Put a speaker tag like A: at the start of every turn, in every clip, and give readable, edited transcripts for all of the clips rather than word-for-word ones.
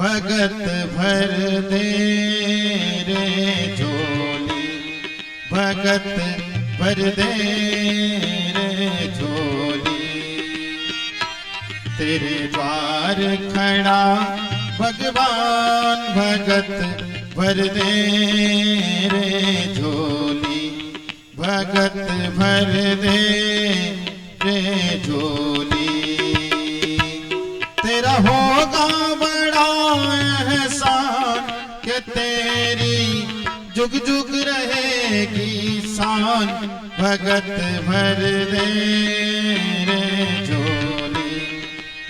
A: भगत भर दे रे झोली, भगत भर दे रे झोली। तेरे द्वार खड़ा भगवान, भगत भर दे रे झोली, भगत भर दे रे झोली। तेरा होगा बड़ा एहसान कि तेरी जुग जुग रहेगी शान, भगत भर दे रे झोली,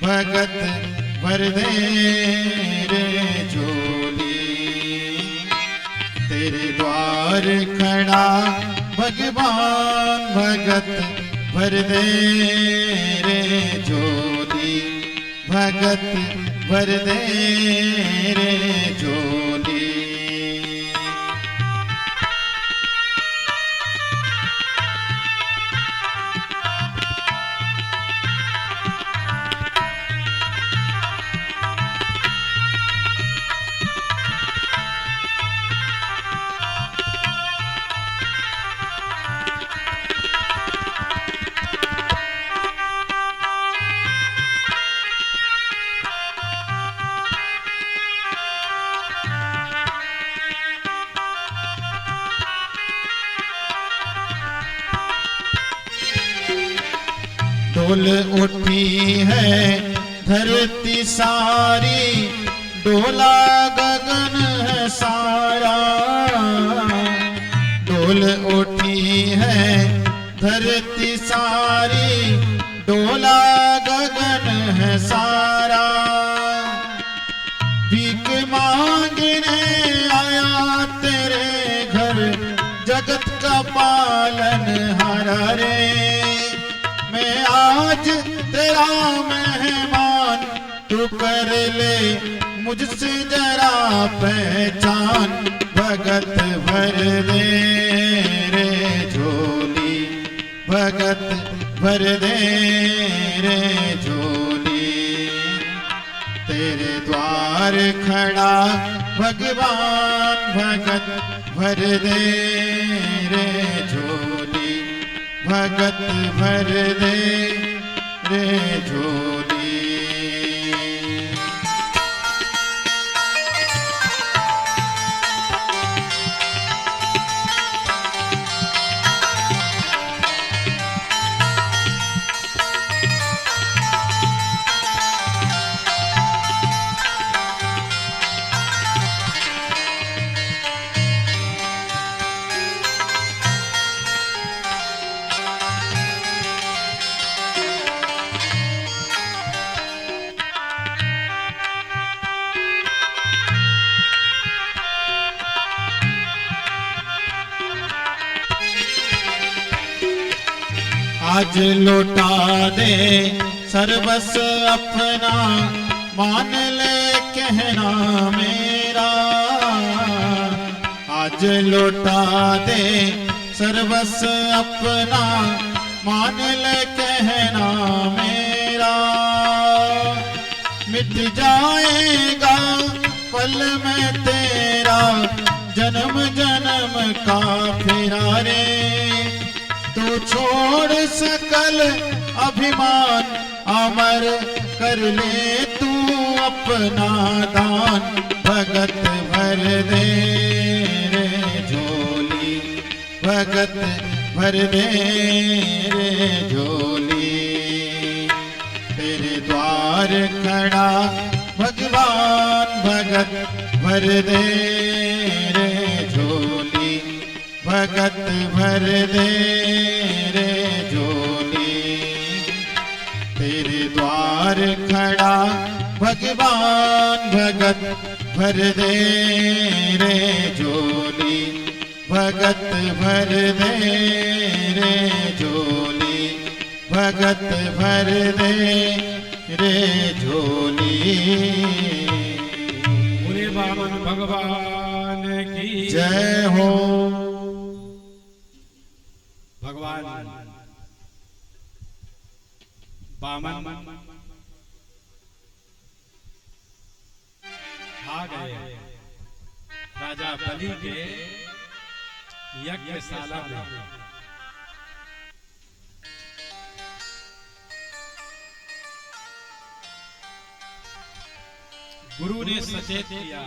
A: भगत भर दे रे झोली। तेरे द्वार खड़ा भगवान, भगत भर दे रे झोली, भगत भर दे रे झोली। डोल उठी है धरती सारी, डोला गगन है सारा। डोल उठी है धरती सारी, डोला गगन है सारा। भीख मांगने आया तेरे घर, जगत का पालन हारा रे। मैं आज तेरा मेहमान, तू कर ले मुझसे जरा पहचान, भगत भर दे रे झोली, भगत भर दे रे झोली। तेरे द्वार खड़ा भगवान, भगत भर दे रे झोली, भगत भर दे रे झोली। आज लौटा दे सर्वस अपना, मान ले कहना मेरा। आज लौटा दे सर्वस अपना, मान ले कहना मेरा। मिट जाएगा पल में तेरा जन्म जन्म का फेरा रे। तू छोड़ सकल अभिमान, अमर कर ले तू अपना दान, भगत भर दे रे झोली, भगत भर दे रे झोली। तेरे द्वार खड़ा भगवान, भगत भर दे रे झोली, भगत भर दे रे झोली। तेरे द्वार खड़ा भगवान, भगत भर दे रे झोली, भगत भर दे रे झोली, भगत भर दे रे झोली।
B: बोले बामन भगवान की
A: जय हो।
B: भगवान बामन आ गए राजा बलि के यज्ञशाला में। गुरु ने सचेत किया,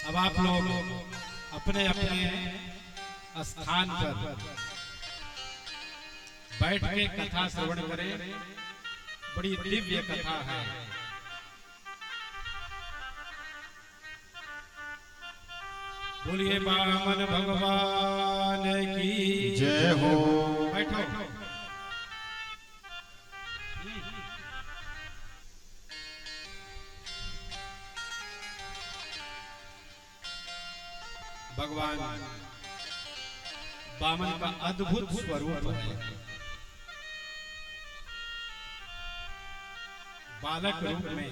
B: अब आप लोग अपने अपने स्थान पर बैठ के कथा श्रवण करें। बड़ी दिव्य कथा है। बोलिए वामन भगवान की
A: जय हो।
B: बैठो। भगवान वामन का अद्भुत स्वरूप है। बालक रूप में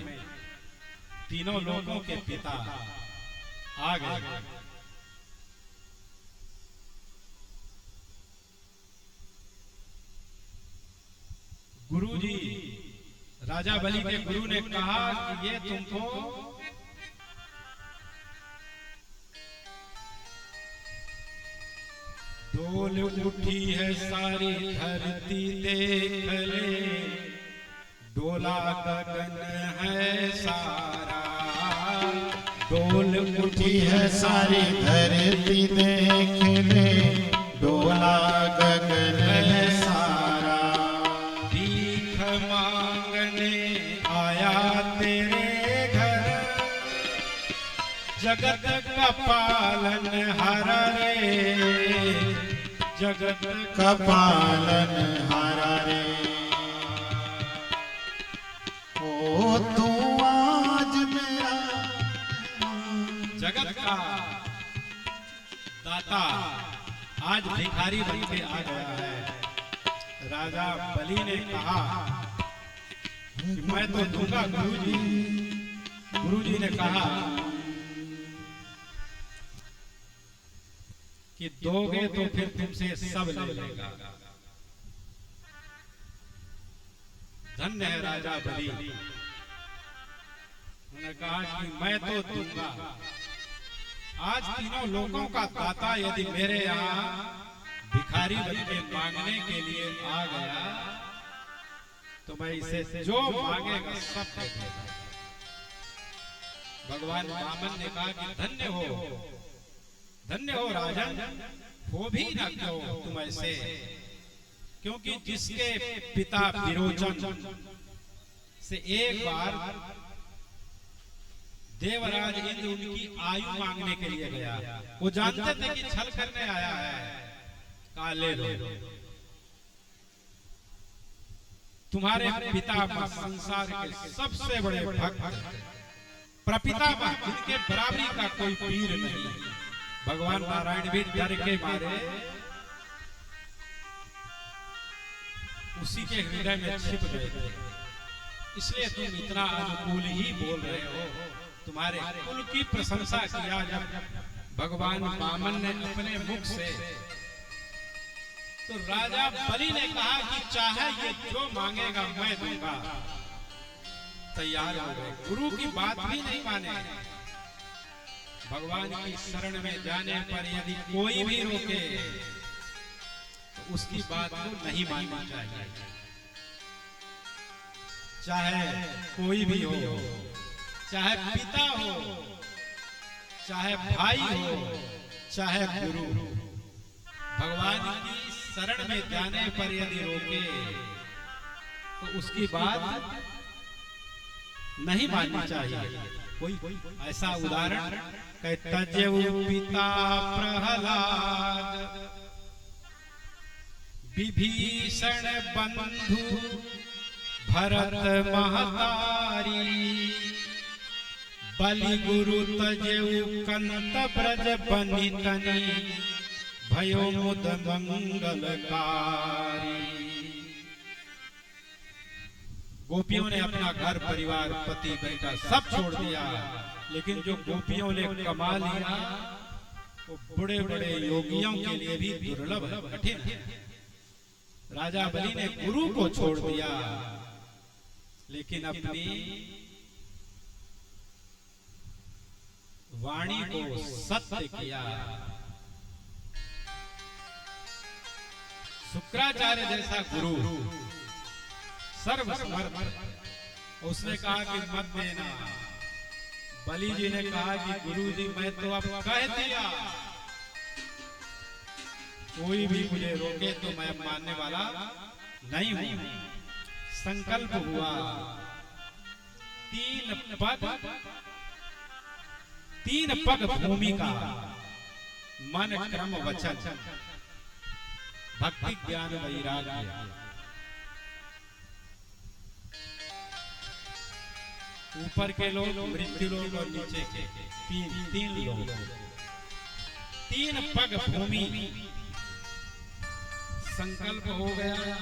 B: तीनों लोगों के पिता आ गए। गुरु जी, राजा बलि के गुरु ने कहा कि ये तुमको डोल उठी है सारी धरती देख ले, डोला गगन है सारा।
A: डोल उठी है सारी धरती देख ले, डोला गगन है सारा।
B: भीख मांगने आया तेरे घर, जगत का पालन हारा रे, जगत
A: का पालन हारा रे। ओ तू आज मेरा
B: जगत का दाता आज भिखारी बन के आ गया है। राजा बलि ने कहा कि मैं तो दूंगा गुरुजी। गुरुजी ने कहा कि दोगे तो फिर तुमसे सब ले लेगा। धन्य है राजा बलि। उन्होंने कहा कि मैं तो दूंगा। आज तीनों लोगों का दाता यदि मेरे यहाँ भिखारी बन के मांगने के लिए आ गया तो मैं इसे जो मांगेगा सब दे दूंगा। भगवान वामन ने कहा कि धन्य हो राजन, हो भी ना क्यों तुम ऐसे, क्योंकि जिसके पिता विरोचन से एक बार देवराज इंद्र उनकी आयु मांगने के लिए गया। वो जानते थे कि छल करने आया है। काले लो, तुम्हारे पिता संसार के सबसे बड़े भक्त, प्रपितामह, जिनके बराबरी का कोई पीर नहीं। भगवान नारायण भी डर के मारे उसी के हृदय में छिप गए थे। इसलिए तुम इतना अनुकूल ही बोल रहे हो। तुम्हारे कुल की प्रशंसा किया जब भगवान वामन ने अपने मुख से, तो राजा बलि ने कहा कि चाहे ये जो मांगेगा मैं दूंगा। तैयार हो गए। गुरु की बात भी नहीं माने। भगवान की शरण में जाने पर यदि कोई भी रोके तो उसकी बात को नहीं माननी चाहिए। चाहे कोई भी हो, चाहे पिता हो, चाहे भाई हो, चाहे गुरु, भगवान की शरण में जाने पर यदि रोके तो उसकी बात नहीं माननी चाहिए। कोई ऐसा उदाहरण तजेऊ पिता प्रहलाद, विभीषण बंधु भरत महतारी, बलि गुरु तजेऊ कंत ब्रज बनितनी, भयो मुद मंगलकारी। गोपियों ने अपना घर परिवार पति बेटा सब छोड़ दिया, लेकिन जो गोपियों ने कमा लिया वो बड़े बड़े योगियों के लिए भी दुर्लभ है, कठिन है। राजा बलि ने गुरु को छोड़ दिया, लेकिन अपनी वाणी को सत्य किया। शुक्राचार्य जैसा गुरु सर्वसमर्थ, उसने कहा कि मत देना। बलि जी ने कहा कि गुरु जी मैं तो अब कह दिया, कोई भी मुझे रोके तो मैं मानने वाला नहीं हूं। संकल्प हुआ, 3 पग भूमि का मन क्रम वचन भक्ति ज्ञान वैराग्य। ऊपर के लोग, मृत्यु लोग और नीचे के तीन लोग, 3 पग भूमि। संकल्प हो गया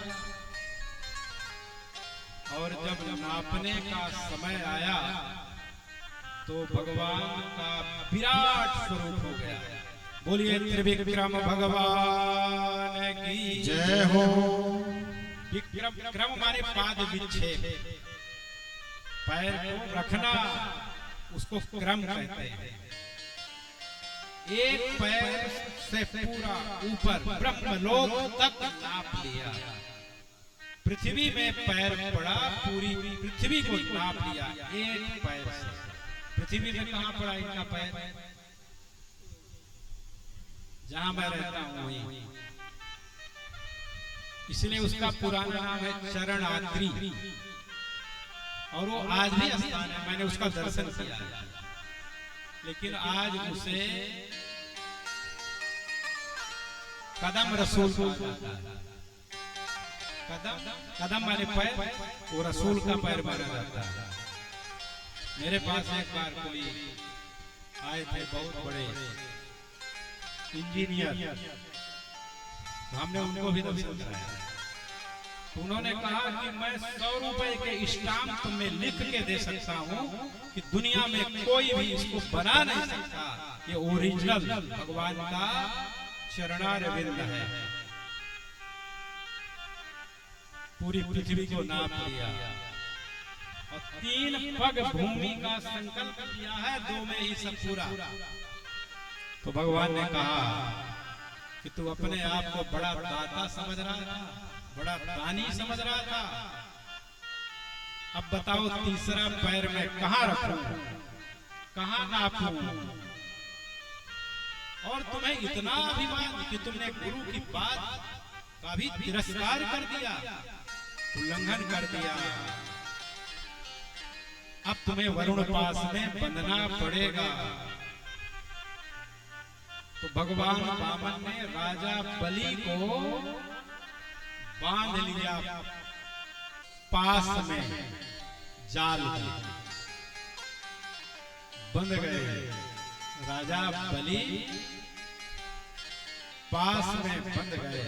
B: और जब नापने का समय आया तो भगवान का विराट स्वरूप हो गया। बोलिए त्रिविक्रम भगवान की
A: जय हो।
B: विक्रम, क्रम माने पाद विच्छेद, पैर को रखना, उसको क्रम कहते हैं। एक पैर से पूरा ऊपर ब्रह्मलोक तक नाप लिया। पृथ्वी में पैर पड़ा, पूरी पृथ्वी को नाप लिया एक पैर से। पृथ्वी में कहां पड़ा इनका पैर? जहां मैं रहता हूं वहीं। इसलिए उसका पुराना नाम है चरणाद्रि, और वो आज भी स्थान है। मैंने उसका दर्शन किया, लेकिन आज उसे कदम रसूल कहा। कदम माने पैर, वो रसूल का पैर माना जाता है। मेरे पास एक बार कोई आए थे, बहुत बड़े इंजीनियर, तो हमने उनको भी दर्शन कराया। उन्होंने कहा कि मैं 100 रुपए के स्टाम्प में लिख के दे सकता हूं कि दुनिया में कोई भी इसको बना नहीं सकता, ये ओरिजिनल भगवान का चरणारविंद है। पूरी पृथ्वी को नाप लिया और 3 पग भूमि का संकल्प किया है, 2 में ही सब पूरा। तो भगवान ने कहा कि तू अपने आप को बड़ा दाता समझ रहा था, बड़ा दानी समझ रहा था। अब बताओ तीसरा पैर में कहां रखूं, कहां नापूं? और तुम्हें इतना अभिमान कि तुमने गुरु की बात का भी तिरस्कार कर दिया, उल्लंघन कर दिया। अब तुम्हें वरुण पास में बंधना पड़ेगा। तो भगवान वामन ने राजा बलि को बांध लिया पास में, जाल में बंध गए। राजा बलि पास में बंध गए।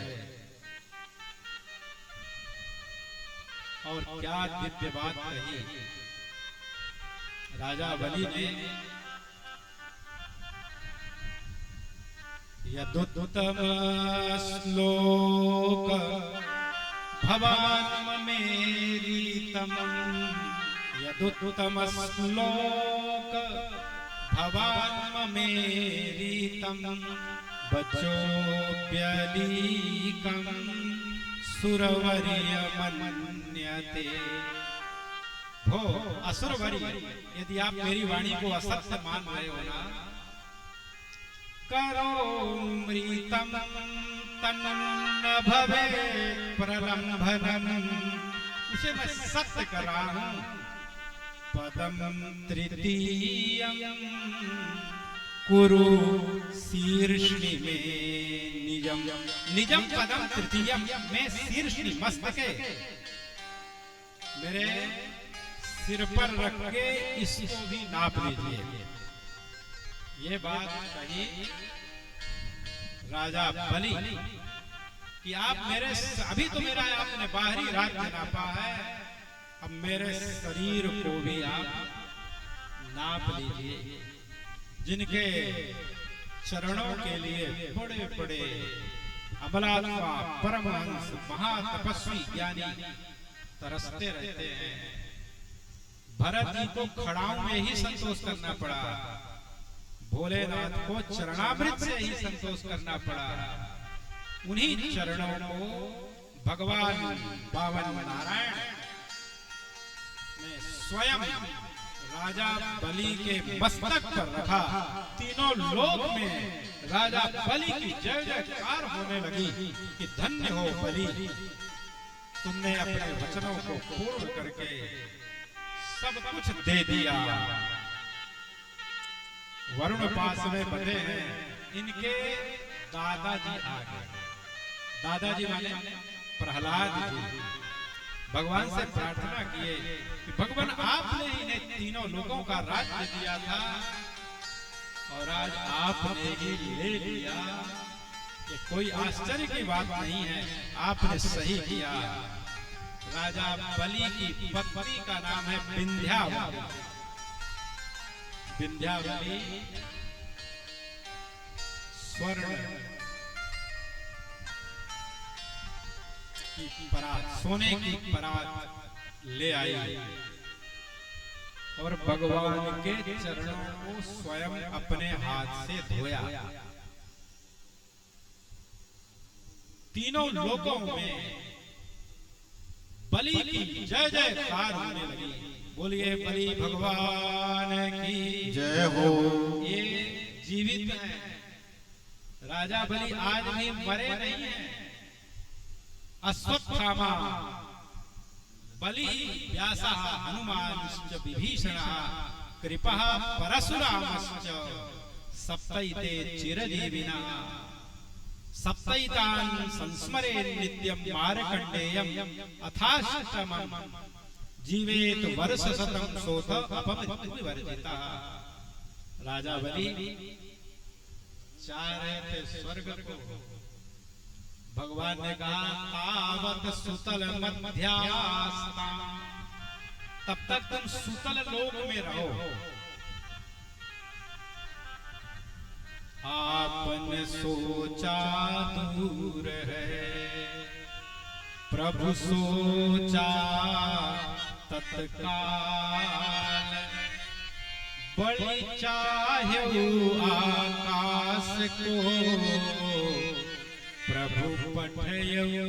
B: और क्या दिव्य बात कही राजा बलि ने। यदुत्तम श्लोक भवान मेरीतम, यदुत्तम श्लोक भवान मेरीतम, बचोप्यलीकं सुरवर्य मन्यते। हो असुरवर्य, यदि आप मेरी वाणी को असत्य मान रहे हो ना, करोमृतं तन्न भवे प्रलम्भनम्, उसे मैं सत्य कर रहा हूं। पदम तृतीयं कुरु शीर्ष्णि में निजम, निजम पदम तृतीयम में शीर्ष्णि मस्तके, मेरे सिर पर रख के इसको भी नाप लीजिए। ये बात कही राजा बलि कि आप मेरे, अभी तो मेरा आपने बाहरी राज्य नापा है, अब मेरे शरीर को भी आप नाप अबलात्मा परमहंस महातपस्वी ज्ञानी तरसते रहते हैं। भरत जी को खड़ाऊ में ही संतोष करना पड़ा, भोलेनाथ को चरणामृत से ही संतोष करना पड़ा। उन्हीं चरणों को भगवान बावन नारायण ने स्वयं राजा बलि के मस्तक पर रखा। तीनों लोक में राजा बलि की जय जयकार होने लगी कि धन्य हो बलि, तुमने अपने वचनों को पूर्ण करके सब कुछ दे दिया। वरुण पास में बंधे हैं, इनके दादाजी आ गए। दादाजी माने प्रहलाद जी भगवान से प्रार्थना किए कि भगवान आपने इन्हें तीनों लोगों का राज्य दिया था और आज आपने ही ले लिया। ये कोई आश्चर्य की बात नहीं है, आपने सही किया। राजा बलि की पत्नी का नाम है विंध्यावली। विंध्यावली स्वर्ण की परात, सोने की परात ले आई और भगवान के चरणों को स्वयं अपने हाथ से धोया। तीनों लोगों में बलि की जय जयकार होने लगी। बोलिए बलि भगवान की
A: जय हो।
B: ये जीवित है, राजा बलि आज भी मरे नहीं है। अश्वत्थामा बलि व्यासः हनुमानश्च विभीषणः कृपः परशुरामश्च सप्तैते चिरजीविनः सप्तैतान् संस्मरे नित्यं मार्कण्डेयम् अथाष्टमम् जीवेत वर्षशतं सोत अपमृत्युविवर्जितः। राजा बलि चाह रहे थे स्वर्ग को। भगवान ने कहा तावत सुतल मध्यास्ता, तब तक तुम सुतल लोक में रहो। आपने सोचा दूर है, प्रभु सोचा तत्काल। बड़ी चाहे आकाश को, प्रभु पठयु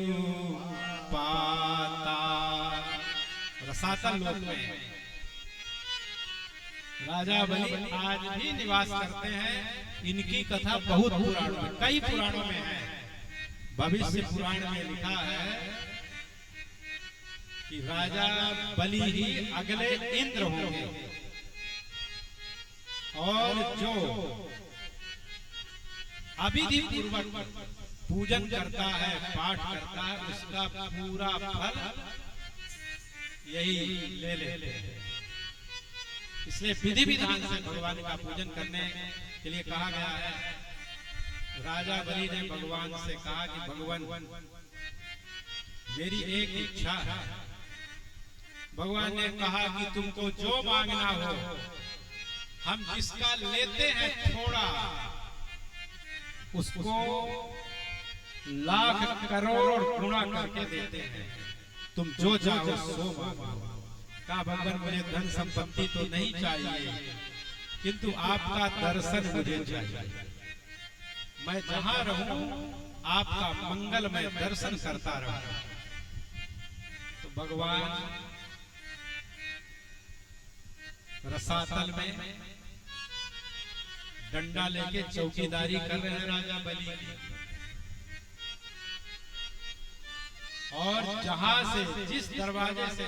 B: पाताल। रसातल लोक में राजा बलि आज भी निवास करते हैं। इनकी कथा बहुत पुराणों में, कई पुराणों में है। भविष्य पुराण में लिखा है कि राजा बलि ही अगले इंद्र होंगे और जो अविधि पूर्वक पूजन करता है, पाठ करता है, उसका पूरा फल यही ले लेते हैं। इसलिए विधि विधान से भगवान का पूजन करने के लिए कहा गया है। राजा बलि ने भगवान से कहा कि भगवान मेरी एक इच्छा है। भगवान ने कहा कि तुमको जो मांगना हो, हम जिसका लेते हैं थोड़ा, उसको लाख करोड़ गुणा करके देते हैं। तुम जो चाहो सो मांगो। कहा भगवान मुझे धन संपत्ति तो नहीं चाहिए, किंतु आपका दर्शन मुझे चाहिए। मैं जहां रहूं आपका मंगलमय दर्शन करता रहूं। तो भगवान रसातल में डंडा लेके चौकीदारी कर रहे हैं राजा बलि की। और जहां से, जिस दरवाजे से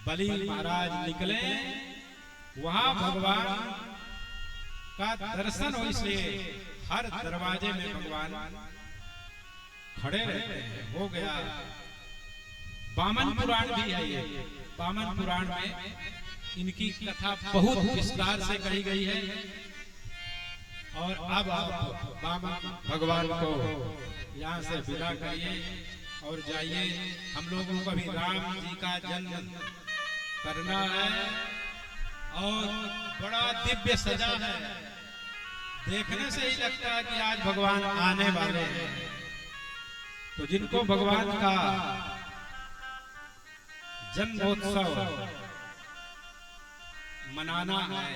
B: बलि महाराज निकले, वहां भगवान का दर्शन हो। इसलिए हर दरवाजे में भगवान खड़े रहते हैं। हो गया। वामन पुराण भी है ये। वामन पुराण में इनकी कथा बहुत विस्तार से कही गई है। और अब आप वामन भगवान को यहाँ से विदा करिए और जाइए। हम लोगों को भी राम जी का जन्म करना है और बड़ा दिव्य सजा है। देखने से ही लगता है कि आज भगवान आने वाले हैं। तो जिनको भगवान का जन्मोत्सव मनाना है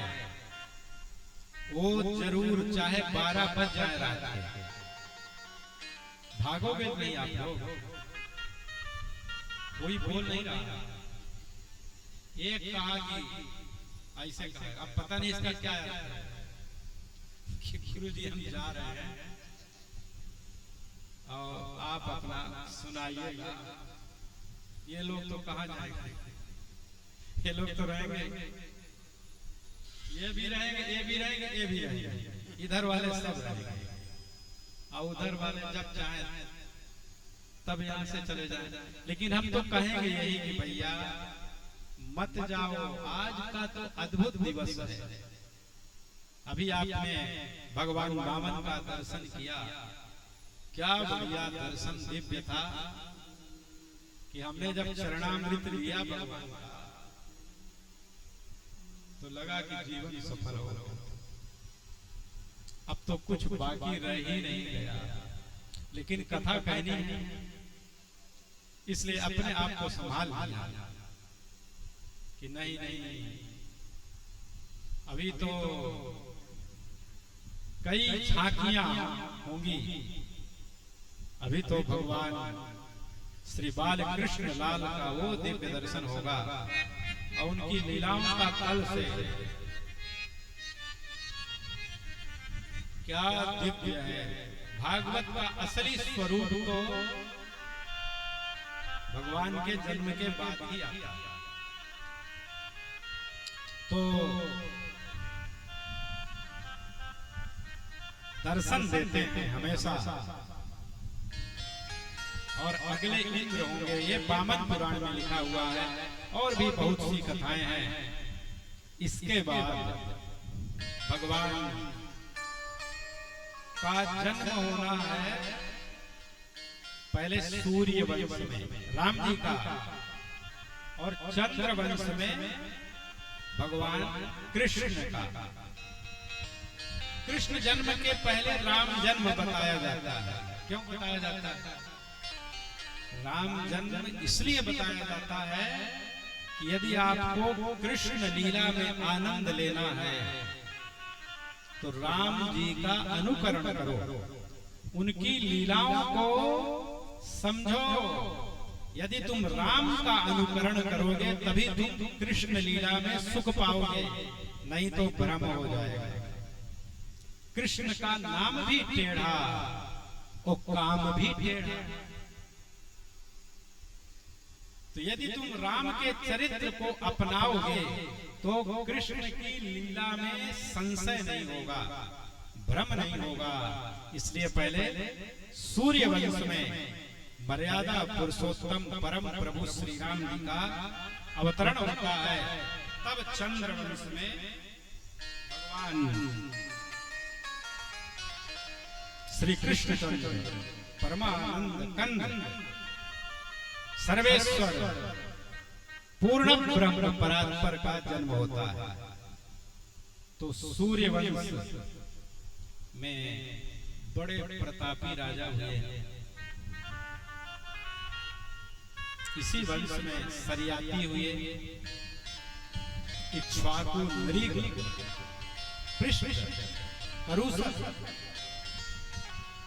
B: वो जरूर, चाहे 12 बज जाए रात के, भागोगे नहीं आप लोग। कोई बोल नहीं रहा। एक कहा कि ऐसे कहा, अब पता नहीं इसका क्या है कि गुरु जी हम जा रहे हैं और आप अपना सुनाइएगा। ये लोग तो कहाँ जाएंगे, ये लोग तो रहेंगे, ये भी रहेंगे, ये भी रहेंगे, ये भी रहेंगे, इधर वाले सब रहेंगे और उधर वाले जब चाहे तब यहाँ से चले जाए। लेकिन हम तो कहेंगे यही कि भैया मत जाओ, आज का तो अद्भुत दिवस है। अभी आपने भगवान वामन का दर्शन किया, क्या बढ़िया दर्शन, दिव्य था कि हमने जब चरणामृत लिया भगवान का तो लगा कि जीवन सफल हो गया। अब तो कुछ बाकी रह ही नहीं गया, लेकिन कथा कहनी है इसलिए अपने आप को संभाल लिया कि नहीं नहीं, अभी तो कई झांकियां होंगी। अभी तो भगवान श्री बाल कृष्ण लाल का वो दिव्य दर्शन होगा और उनकी लीलाओं का कल से क्या दिव्य है। भागवत का असली स्वरूप तो भगवान के जन्म के बाद ही आता है। तो दर्शन देते हैं हमेशा, और अगले इंद्र होंगे, ये वामन पुराण में लिखा हुआ है। और भी बहुत सी कथाएं हैं। इसके बाद भगवान का जन्म होना है पहले सूर्य वंश में राम जी का, और चंद्र वंश में भगवान कृष्ण का। कृष्ण जन्म के पहले राम जन्म बताया जाता है। क्यों बताया जाता है? राम जन्म इसलिए बताया जाता है कि यदि आपको कृष्ण लीला में आनंद लेना है तो राम जी का अनुकरण करो, उनकी लीलाओं को समझो। यदि तुम राम का अनुकरण करोगे तभी तुम कृष्ण लीला में सुख पाओगे, नहीं तो भ्रम हो जाएगा। कृष्ण का नाम भी टेढ़ा और काम भी टेढ़ा। तो यदि तुम राम के चरित्र को अपनाओगे तो कृष्ण की लीला में संशय नहीं होगा, भ्रम नहीं होगा। इसलिए पहले सूर्य वंश में मर्यादा पुरुषोत्तम परम प्रभु श्री राम जी का अवतरण होता है। तब चंद्र वंश में भगवान श्री कृष्ण चंद्र परमानंद कंद सर्वेश्वर पूर्ण ब्रह्म परात्पर का जन्म होता है। तो सूर्य वंश में बड़े प्रतापी राजा हुए हैं। इसी वंश में सरियाती हुए, इक्ष्वाकु, नृग, पृष्ठ, करुषक,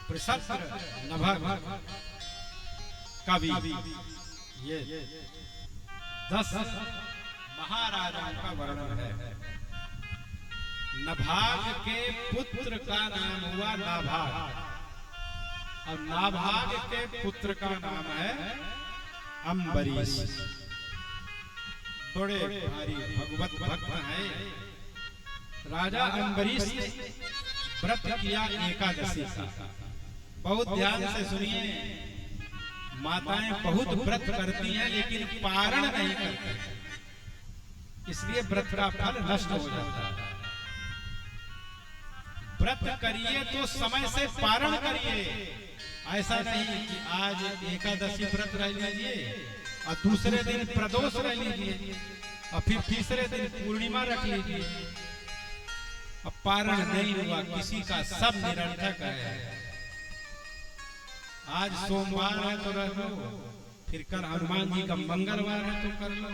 B: पृषत्र, नभग, कवि, ये 10 महाराजाओं का वर्णन है। नभाग के पुत्र का नाम हुआ नाभाग, और नाभाग के पुत्र का नाम है अम्बरीश। बड़े भारी भगवत भक्त हैं। राजा अम्बरीश ने व्रत किया एकादशी का। बहुत ध्यान से सुनिए, माताएं बहुत व्रत करती हैं लेकिन पारण नहीं करती, इसलिए व्रत का फल नष्ट हो जाता है। व्रत करिए तो समय से पारण करिए। ऐसा नहीं कि आज एकादशी व्रत रह लीजिए और दूसरे दिन प्रदोष रह लीजिए और फिर तीसरे दिन पूर्णिमा रख लीजिए। अब पारण नहीं हुआ किसी का, सब निरर्थक है। आज सोमवार है तो रह लो, फिर कल हनुमान जी का मंगलवार है तो कर लो,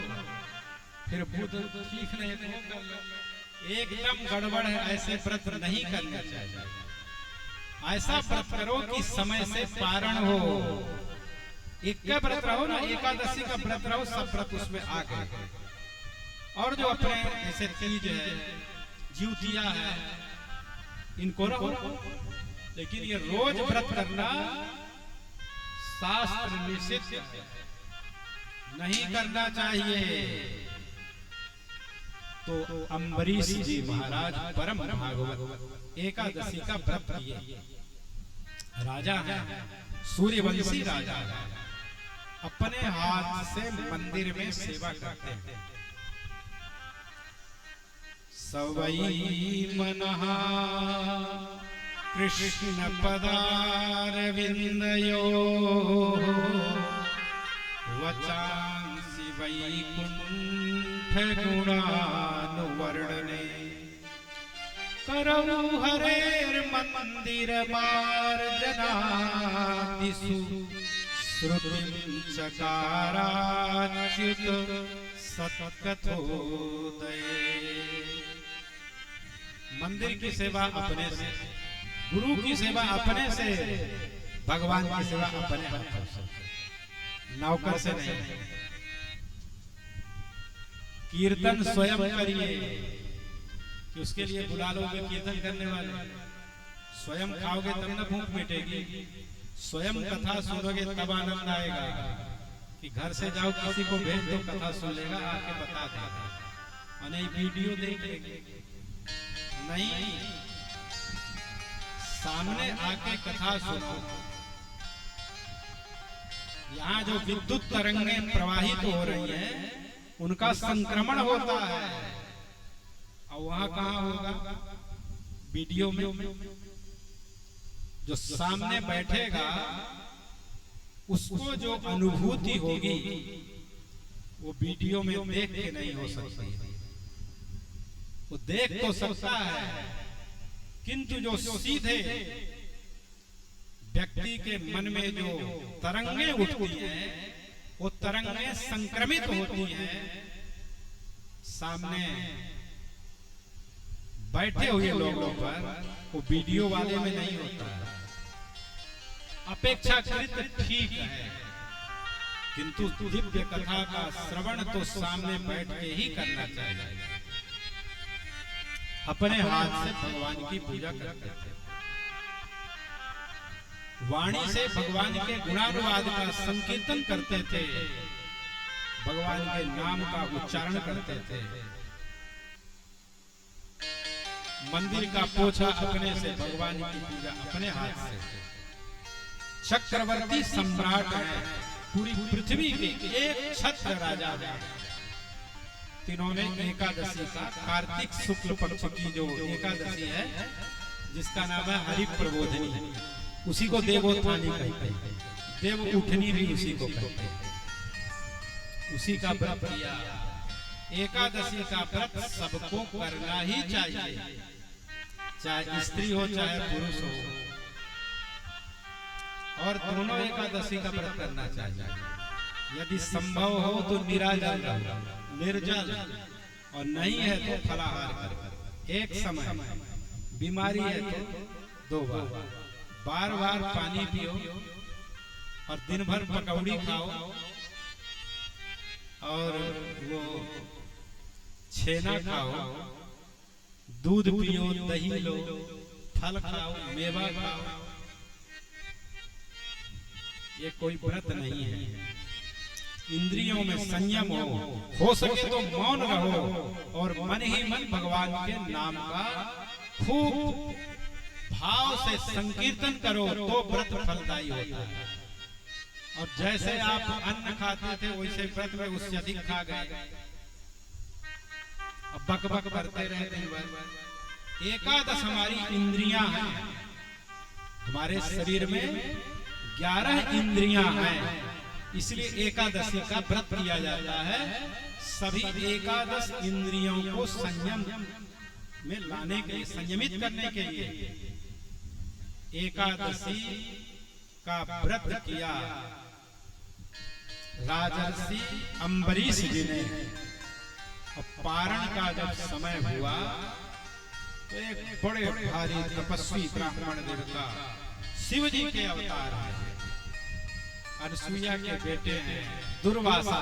B: फिर बुध ठीक नहीं तो कर लो। एकदम गड़बड़ है, ऐसे व्रत नहीं करना चाहिए। ऐसा व्रत करो कि समय से पारण हो। एक का व्रत रहो ना, एकादशी का व्रत रहो, सब व्रत उसमें आ गए। और जो अपने ऐसे तीज है, जीवतिया है, इनको रहो, लेकिन ये रोज व्रत करना शास्त्र निषिद्ध नहीं करना चाहिए। तो अम्बरीश जी महाराज परम भागवत एकादशी का व्रत किए, राजा है, सूर्यवंशी राजा है, अपने हाथ से मंदिर में सेवा करते हैं। सवई मनहा कृष्ण पदारविंदयो वचांसि वैकुंठ गुणानुवर्णने करौ हरेर मंदिर मार्जनादिषु श्रुतिं चकाराच्युत सत्कथोदये। मंदिर की सेवा अपने से, गुरु की सेवा अपने से, भगवान की सेवा अपने हाथों से, नौकर से नहीं। कीर्तन स्वयं करिए कि उसके लिए बुला लोगे कीर्तन करने वाले, स्वयं खाओगे तब ना भूख मिटेगी, स्वयं कथा सुनोगे तब आनंद आएगा। कि घर से जाओ किसी को भेज दो कथा सुन लेगा, आके बता देगा, और नहीं वीडियो देख लेंगे, नहीं सामने आके कथा सुनो। यहाँ जो विद्युत तरंगें प्रवाहित हो रही हैं, उनका संक्रमण होता है, और वहां कहाँ होगा? वीडियो में। जो सामने बैठेगा उसको जो अनुभूति होगी वो वीडियो में देख के नहीं हो सकती। वो देख तो सकता है, किंतु जो सीधे व्यक्ति के मन में जो तरंगें उठती हैं, वो तरंगें संक्रमित होती हैं, सामने बैठे हुए लोगों पर, वो वीडियो वाले में नहीं होता है। अपेक्षाकृत ठीक है, किंतु दिव्य कथा का श्रवण तो सामने बैठ के ही करना चाहिए। अपने हाथ से भगवान की पूजा करते थे, वाणी से भगवान के गुणानुवाद का संकीर्तन करते थे, भगवान के नाम का उच्चारण करते थे। मंदिर का पोछा अपने से, भगवान की पूजा अपने हाथ से। चक्रवर्ती सम्राट है, पूरी पृथ्वी के एक छत्र राजा है। तीनों ने एकादशी का, कार्तिक शुक्ल पक्ष की जो एकादशी है, जिसका नाम है हरि प्रबोधनी, उसी को देवोत्थानी कहते हैं, देव उठनी भी उसी को कहते हैं। उसी का व्रत किया। एकादशी का व्रत सबको करना ही चाहिए, चाहे स्त्री हो चाहे पुरुष हो, और दोनों एकादशी का व्रत करना चाहिए। यदि संभव हो तो निराजल रहो, निर्जल, और नहीं है तो फलाहार करो। एक समय बीमारी है तो 2 बार, बार बार पानी पियो, और दिन भर पकौड़ी खाओ, और वो छेना खाओ, दूध पियो, दही लो, फल खाओ, मेवा खाओ। ये कोई व्रत नहीं है। इंद्रियों में संयम हो सके तो मौन रहो, और मन ही मन भगवान के नाम का खूब भाव से संकीर्तन करो, तो व्रत फलदायी होता है। और जैसे आप अन्न खाते थे वैसे व्रत में उससे अधिक खा गए, अब बक बक करते रहते हैं। एकादश हमारी इंद्रियां हैं, हमारे शरीर में 11 इंद्रियां हैं, इसलिए एकादशी का व्रत किया जाता है। सभी एकादश इंद्रियों को संयम में लाने के लिए, संयमित करने के लिए एकादशी का व्रत किया राजर्षि अम्बरीश जी ने। और पारण का जब समय हुआ तो एक बड़े भारी तपस्वी ब्राह्मण देवता शिव जी के अवतार हैं, अनसुईया के बेटे हैं दुर्वासा,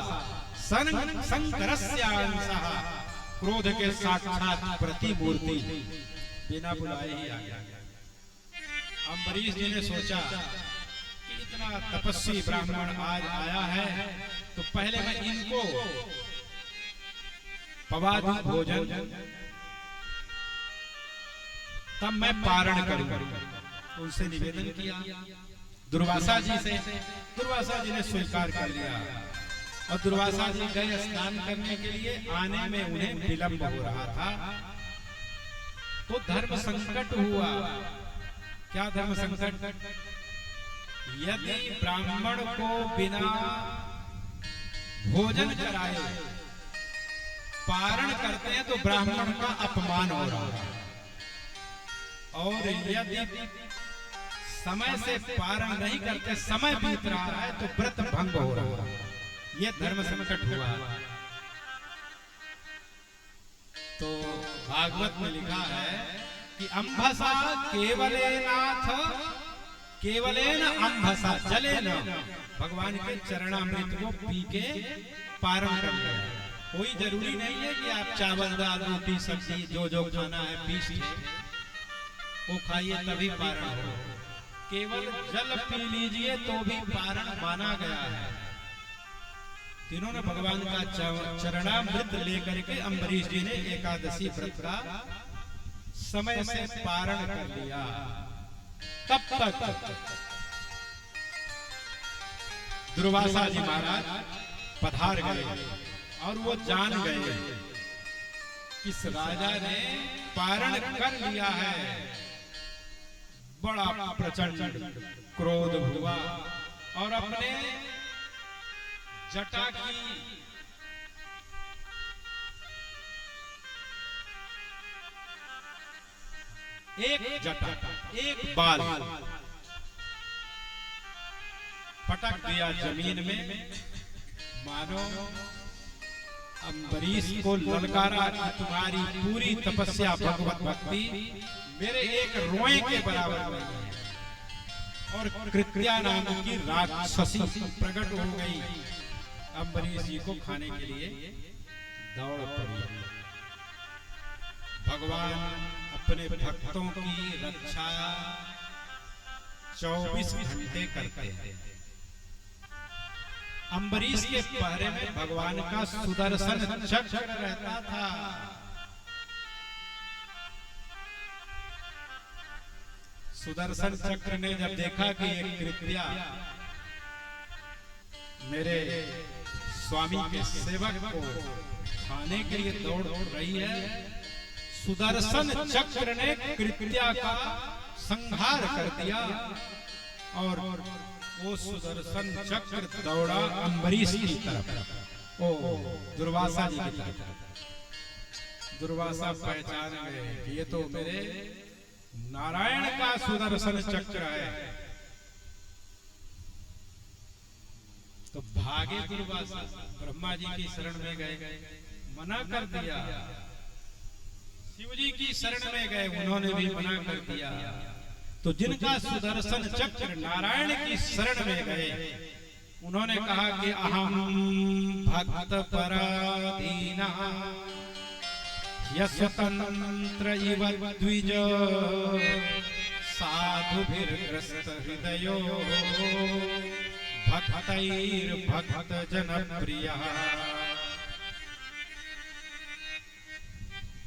B: शंकरस्यांशः, क्रोध के साक्षात प्रतिमूर्ति, बिना बुलाए ही आ गया। अम्बरीश जी ने सोचा कि इतना तपस्वी ब्राह्मण आज आया है तो पहले मैं इनको पवादी भोजन, तब मैं पारण करूंगा। उनसे निवेदन किया दुर्वासा जी से। दुर्वासा जी ने स्वीकार कर लिया और दुर्वासा जी गए स्नान करने के लिए। आने में उन्हें विलंब हो रहा था तो धर्म संकट हुआ। क्या धर्म संकट? यदि ब्राह्मण को बिना भोजन कराए पारण करते हैं तो ब्राह्मण का अपमान हो रहा है, और यदि समय से पारण नहीं करते, समय बीत रहा है तो व्रत भंग हो रहा है। यह धर्म संकट हुआ। तो भागवत में लिखा है कि अंभसा केवलेनाथ, केवलेन अंभसा जलेन, भगवान के चरणामृत को पी के पारण कर ले। कोई जरूरी नहीं है कि आप चावल दाल रोटी सब्जी जो जो खाना है पीस वो खाइए तभी पारण हो। केवल जल पी लीजिए तो भी पारण माना गया है। तीनों ने भगवान का चरणामृत लेकर के अम्बरीश जी ने एकादशी व्रत का समय से पारण कर लिया। तब तक दुर्वासा जी महाराज पधार गए और वो जान गए कि इस राजा ने पारण कर लिया है। बड़ा प्रचंड क्रोध हुआ और अपने जटा की एक बाल पटक दिया जमीन में, मानो अम्बरीश को ललकारा कि तुम्हारी पूरी तपस्या भगवत भक्ति मेरे एक रोए के बराबर नहीं है। और कृत्या नाम की राक्षसी प्रकट हो गई, अम्बरीश जी को खाने के लिए दौड़ पड़ी। भगवान अपने भक्तों की रक्षा 24 घंटे करते हैं। अम्बरीश के पहरे में भगवान का सुदर्शन चक्र रहता था। सुदर्शन चक्र ने जब देखा कि एक कृत्या मेरे स्वामी के सेवक को खाने के लिए दौड़ रही है, सुदर्शन चक्र ने कृत्या का संहार कर दिया और वो सुदर्शन चक्र दौड़ा अम्बरीश की तरफ, ओ दुर्वासा जी की तरफ। दुर्वासा पहचान गए कि ये तो मेरे नारायण का सुदर्शन चक्र है। तो भागे दुर्वासा, ब्रह्मा जी की शरण में गए, मना कर दिया। शिव जी की शरण में गए, उन्होंने भी मना कर दिया। तो जिनका सुदर्शन चक्र नारायण की शरण में गए, उन्होंने कहा कि अहम भक्त पराधीना यस्वतंत्र इव द्विज साधुभिर्ग्रस्त हृदयो भक्तैर भक्त जनप्रियः।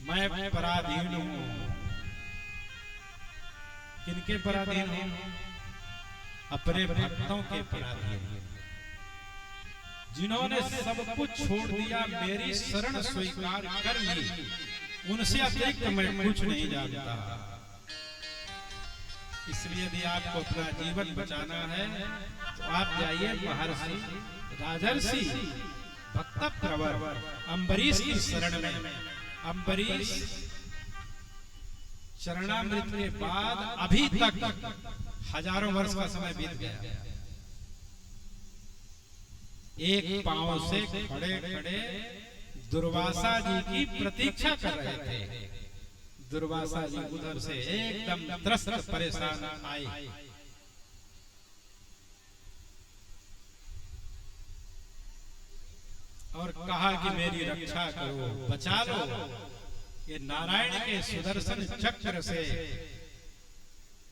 B: मैं पराधीन हूं। किनके पराधीन हूं? अपने भक्तों के पराधीन। जिन्होंने सब कुछ छोड़ दिया, मेरी शरण स्वीकार कर ली, उनसे अतिरिक्त मैं कुछ नहीं जानता। इसलिए यदि आपको अपना जीवन बचाना है तो आप जाइए महर्षि राजर्षि भक्त प्रवर अम्बरीश की शरण में। अम्बरीश चरणामृत के बाद अभी तक हजारों वर्ष का समय बीत गया। एक पांव से खड़े खड़े दुर्वासा जी की प्रतीक्षा कर रहे थे। दुर्वासा जी उधर से एकदम त्रस्त परेशान आए। और कहा कि मेरी रक्षा करो, बचा लो। ये नारायण के सुदर्शन चक्र से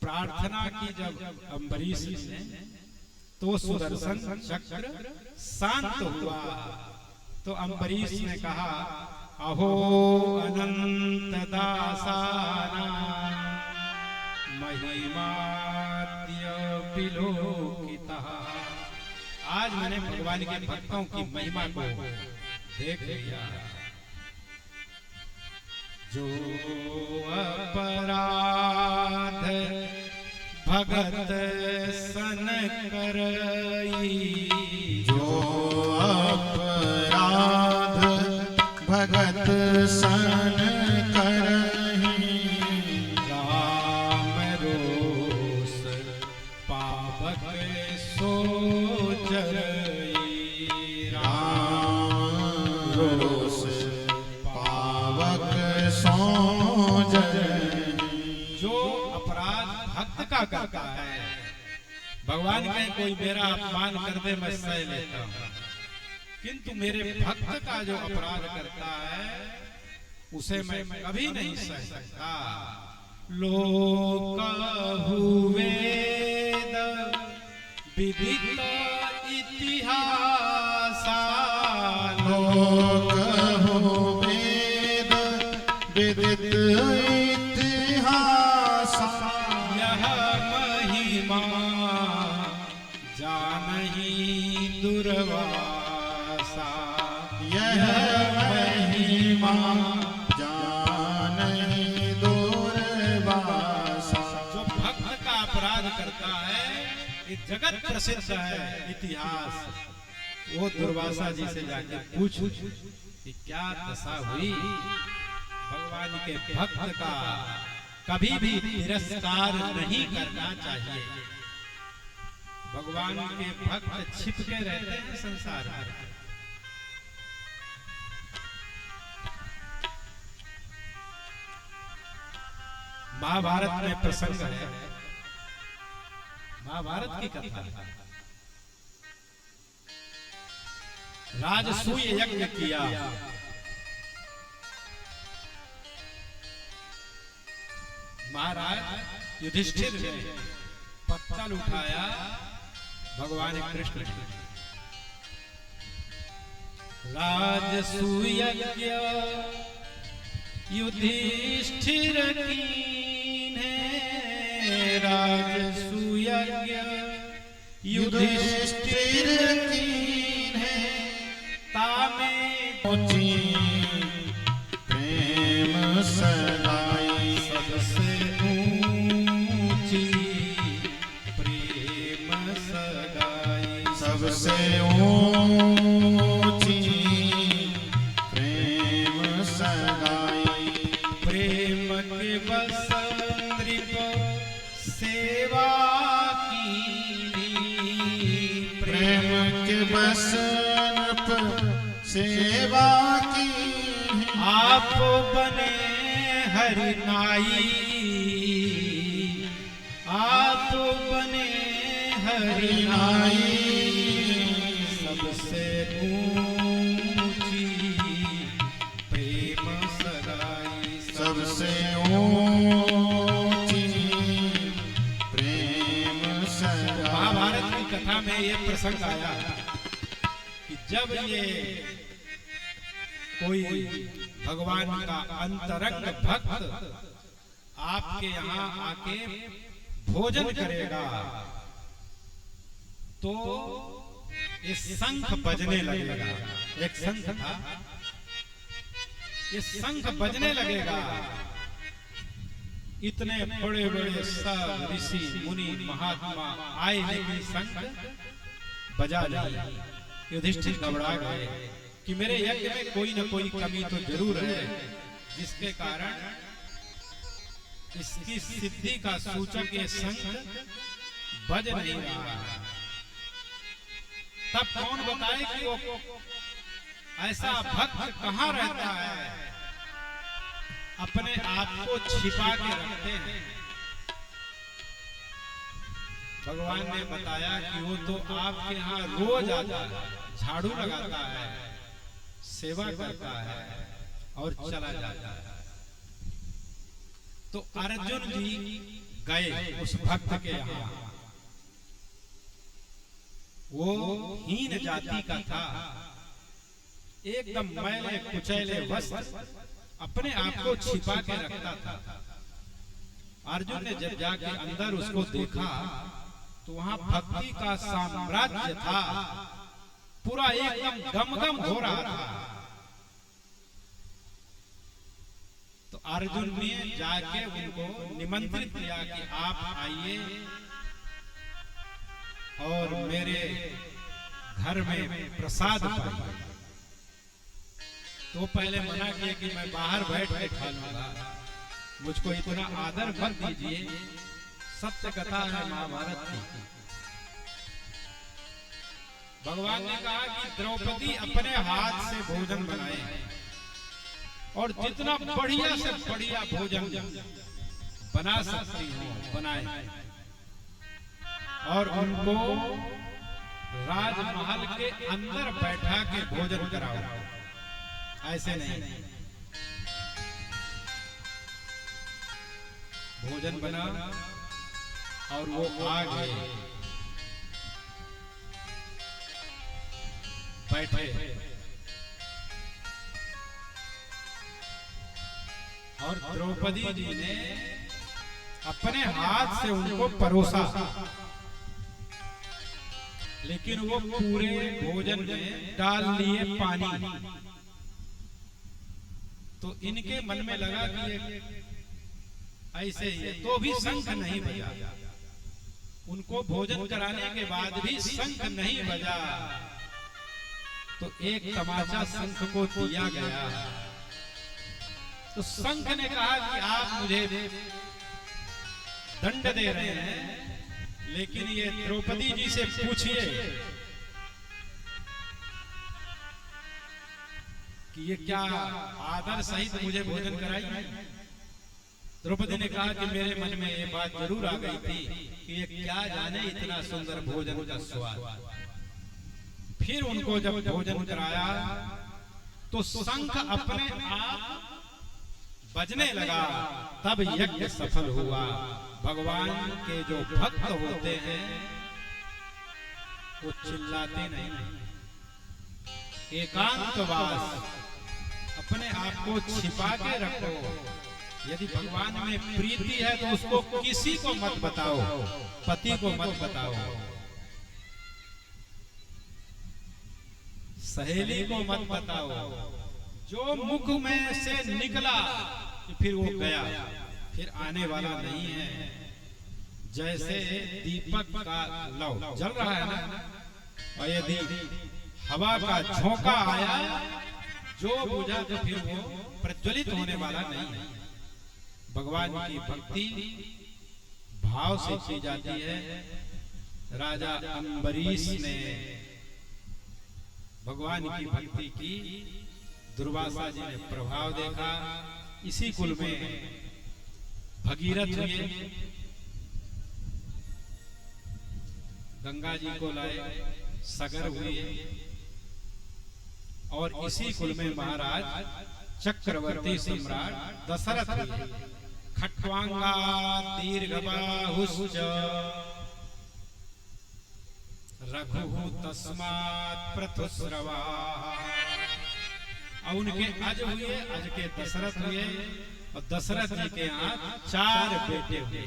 B: प्रार्थना की जब अम्बरीश ने, तो सुदर्शन चक्र शांत हुआ। तो अम्बरीश ने कहा, अहो अनंत दासाना महिमाद्य विलोकितः। आज मैंने भगवान के भक्तों की महिमा को देख लिया। जो अपराध भगत सन करई,
A: जो अपराध भगत सन करही,
B: राम रोष पावक सो जरई।
A: राम रोष पावक सो जरई।
B: जो अपराध भक्त का करता है, भगवान कहे कोई मेरा अपमान कर दे मैं सह लेता हूं, किंतु मेरे भक्त का जो अपराध करता है उसे मैं कभी नहीं सह सकता। लोक वेद विदित इतिहास,
A: लोक वेद विदित इतिहास,
B: यह महिमा जानहि दुर्वासा।
A: यह महिमा जानहि दुर्वासा।
B: जो भक्त का अपराध करता है, ये जगत प्रसिद्ध है इतिहास। वो दुर्वासा जी से जाके पूछ कि क्या दशा हुई। भगवान के भक्त का कभी भी तिरस्कार नहीं करना चाहिए। भगवान के भक्त छिपके रहते हैं संसार में। महाभारत में प्रसंग है, महाभारत की कथा। राजसूय यज्ञ किया। महाराज युधिष्ठिर ने पत्तल उठाया भगवान कृष्ण ने। राजसूय यज्ञ युधिष्ठिर कीन्हे, राजसूय यज्ञ
A: युधिष्ठिर कीन्हे,
B: तामे
A: ऊंची प्रेम सगाई।
B: सबसे ऊंची प्रेम सगाई।
A: सबसे ऊंची प्रेम सगाई।
B: प्रेम के बस नृप सेवा कीनी।
A: प्रेम के बस नृप सेवा की।
B: आप बने हरि नाई, आप बने हरि नाई। सबसे ऊंची प्रेम सगाई।
A: सबसे ऊंची प्रेम सगाई।
B: महाभारत की कथा में ये प्रसंग आया कि जब ये कोई भगवान का अंतरंग भक्त आपके यहाँ आके भोजन करेगा तो ये शंख बजने लगेगा। एक शंख था, ये शंख बजने लगेगा। इतने बड़े बड़े सब ऋषि मुनि महात्मा आए लेकिन शंख बजा नहीं। युधिष्ठिर घबरा गए कि मेरे यज्ञ में कोई न कोई कमी तो जरूर है, जिसके कारण इसकी सिद्धि का सूचक ये शंख बज नहीं रहा है। तब कौन बताए कि वो ऐसा भक्त कहां रहता है, अपने आप को छिपा के रखते हैं। भगवान ने बताया कि वो तो आपके यहाँ रोज आता है, झाड़ू लगाता है, सेवा करता है और चला जाता है। तो अर्जुन जी गए उस भक्त के यहाँ। वो हीन जाति का था, एकदम मैले कुचैले वस्त्र, अपने आप को छिपा के रखता था। अर्जुन ने जब जाके अंदर उसको देखा तो वहां भक्ति का साम्राज्य था, पूरा एकदम गमगम हो रहा था। तो अर्जुन ने जाके उनको निमंत्रित किया कि आप आइए और मेरे घर में प्रसाद पाइए। तो पहले मना किया कि मैं बाहर बैठ के खा लूंगा, मुझको इतना आदर मत दीजिए। सत्य कथा है महाभारत की। भगवान ने कहा कि द्रौपदी अपने हाथ से भोजन बनाए और जितना बढ़िया से बढ़िया भोजन बना सकती हो बनाए, और उनको राजमहल के अंदर बैठा के भोजन कराओ। ऐसे नहीं, भोजन बना और वो आ गए, बैठे और द्रौपदी जी ने अपने हाथ से उनको परोसा, लेकिन वो पूरे भोजन में डाल लिए पानी। तो इनके मन में लगा कि ये ऐसे ही है, तो भी शंख नहीं बजा। उनको भोजन कराने के बाद भी शंख नहीं बजा। तो एक तमाचा शंख को दिया गया। तो शंख ने कहा कि आप मुझे दंड दे रहे हैं, लेकिन ये द्रौपदी जी से पूछिए कि ये क्या आदर सहित मुझे भोजन कराई। द्रौपदी ने कहा कि मेरे मन में ये बात जरूर आ गई थी कि ये क्या जाने इतना सुंदर भोजन का स्वाद। फिर उनको जब भोजन कराया तो शंख अपने आप बजने लगा, तब यज्ञ सफल हुआ। भगवान के जो भक्त होते हैं वो चिल्लाते नहीं, एकांतवास, अपने आप को छिपा के रखो। यदि भगवान में प्रीति है तो उसको किसी को मत बताओ, पति को मत बताओ, सहेली को मत बताओ। जो मुख में से निकला फिर वो गया, फिर आने वाला नहीं है। जैसे दीपक का लौ जल रहा है ना, और यदि हवा का झोंका आया, जो बुझा तो फिर वो प्रज्वलित होने वाला नहीं है। भगवान की भक्ति भाव से की जाती है। राजा अम्बरीश ने भगवान की भक्ति की, दुर्वासा जी ने प्रभाव देखा। इसी कुल में भगीरथ हुए, गंगा जी को लाए, सगर हुए, और इसी कुल में महाराज चक्रवर्ती सम्राट दशरथ हुए। खट्वांगा दीर्घबाहुश्च रघु तस्मात् प्रथुस्रवा। और उनके अज हुए, अज के दशरथ हुए, और दशरथ जी के यहाँ 4 बेटे हुए।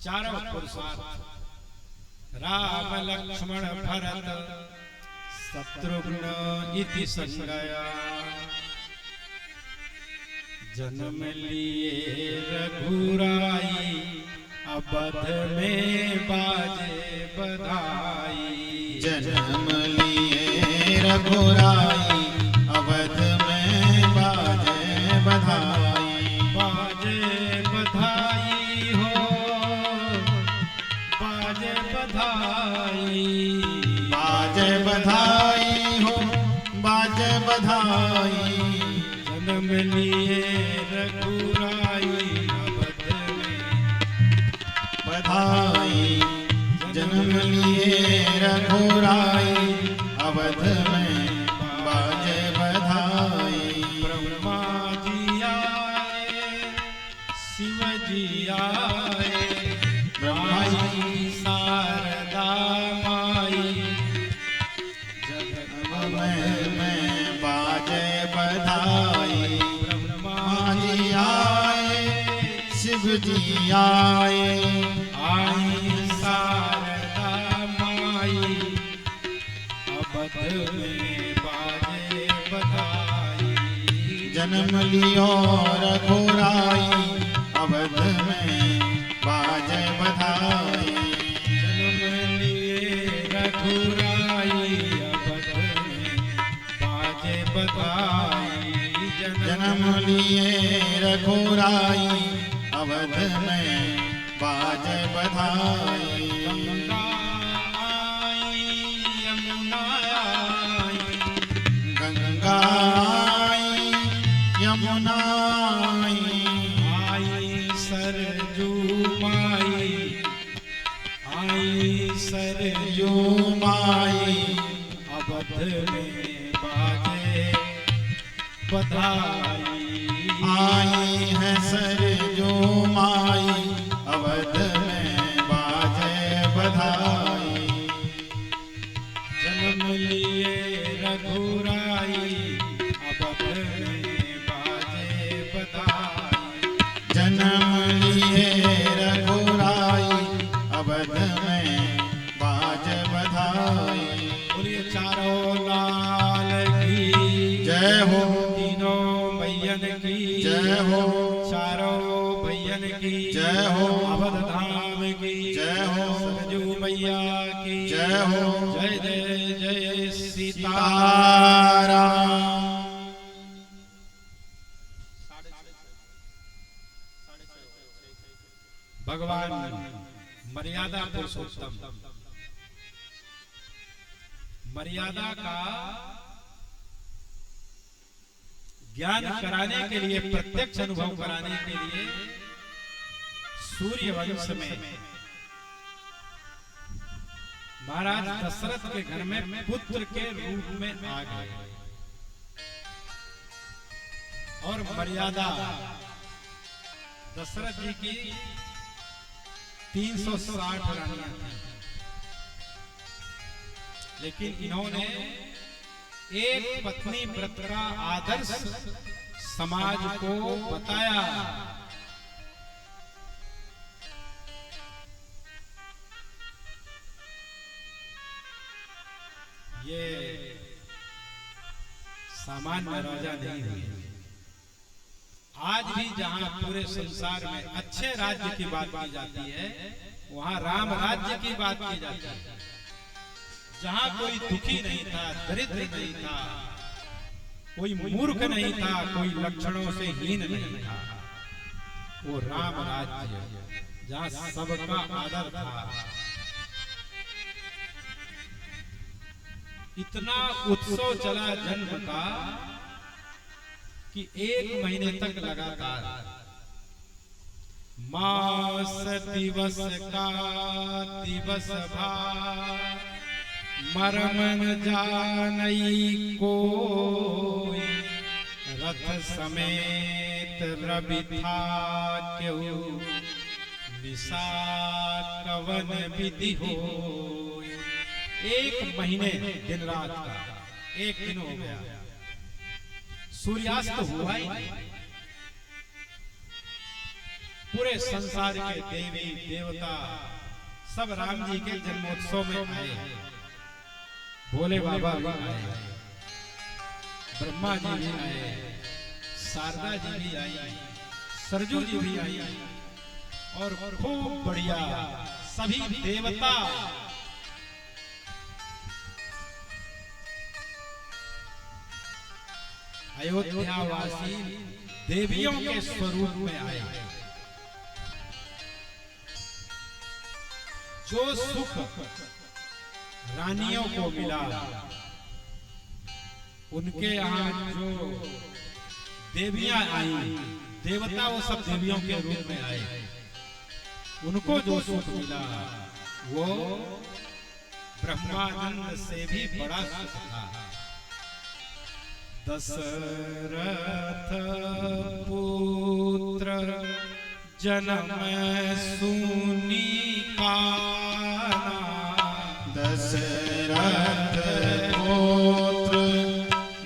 B: चारों पुरुषार्थ, राम लक्ष्मण भरत शत्रुघ्न इति संज्ञया। जन्म लिए रघुराई, अवध में बाजे बधाई।
A: जन्म लिए रघुराई, अवध में बाजे बधाई।
B: बाजे
A: बधाई।
B: जन्म लिए रघुराई अवध में
A: बधाई। जन्म लिए रघुराई अवध में बाजे बधाई।
B: ब्रह्मा जी आए शिव जी आए माई शारदा माई जगत
A: में बाजे बधाई। ब्रह्मा जी आए शिव जी आए
B: आई शारदा माई अवध में बाजे बधाई।
A: जन्म लियो रघुराई अवध में बाजे बधाई।
B: जन्म लिए रघुराई अवध में बाजे बधाई।
A: जन्म लिए रघुराई अवध में बाजे बधाई।
B: गंगा आई यमुना आई
A: गंगा आई यमुना
B: आई सरजू माई आई सरजू
A: माई।
B: अवध में बाजे बधाई।
A: आई है सरजू माई अवध में बाजे बधाई।
B: जन्म लिए रघुराई अवध में बाजे बधाई।
A: जन्म लिए रघुराई अवध में बाजे बधाई।
B: बोलिए चारों लाल की
A: जय हो।
B: तीनों भैयन की
A: जय हो।
B: चारों भैयन की
A: जय हो।
B: अवध धाम की
A: जय हो।
B: सरजू मैया की
A: जय हो।
B: जय जय जय सीता।
A: सीताराम।
B: भगवान मर्यादा पुरुषोत्तम मर्यादा का ज्ञान कराने के लिए प्रत्यक्ष अनुभव कराने के लिए सूर्य वंश में महाराज दशरथ के घर में पुत्र के रूप में आ गए और मर्यादा दशरथ जी की 360 रानियां थी, लेकिन इन्होंने एक पत्नी व्रत का आदर्श समाज को बताया। ये सामान्य राजा नहीं हुए। आज भी जहां पूरे संसार में अच्छे राज्य की बात की जाती है, वहां राम राज्य की बात की जाती है। जहां कोई दुखी नहीं था, दरिद्र नहीं था, कोई मूर्ख नहीं था, कोई लक्षणों से हीन नहीं था, वो राम राज्य जहां सबका आदर था। इतना उत्सव चला जन्म का कि 1 महीने तक लगातार मास दिवस का दिवस भा मरम न जानई को रथ समेत रवि था क्यों निशा कवन विधि हो। 1 महीने दिन रात का 1 दिन हो गया, सूर्यास्त हुआ ही नहीं। पूरे संसार के देवी देवता सब राम जी के जन्मोत्सव में आए। भोले बाबा भी आए, ब्रह्मा जी भी आए, शारदा जी भी आई, सरजू जी भी आई और खूब बढ़िया सभी देवता अयोध्यावासी देवियों के स्वरूप में आए। जो सुख रानियों को मिला उनके यहाँ जो देवियां आई, देवता वो सब देवियों के रूप में आए, उनको जो सुख मिला वो ब्रह्मानंद से भी बड़ा सुख था। दशरथ पुत्र जन्म सुनी काना,
A: दशरथ पुत्र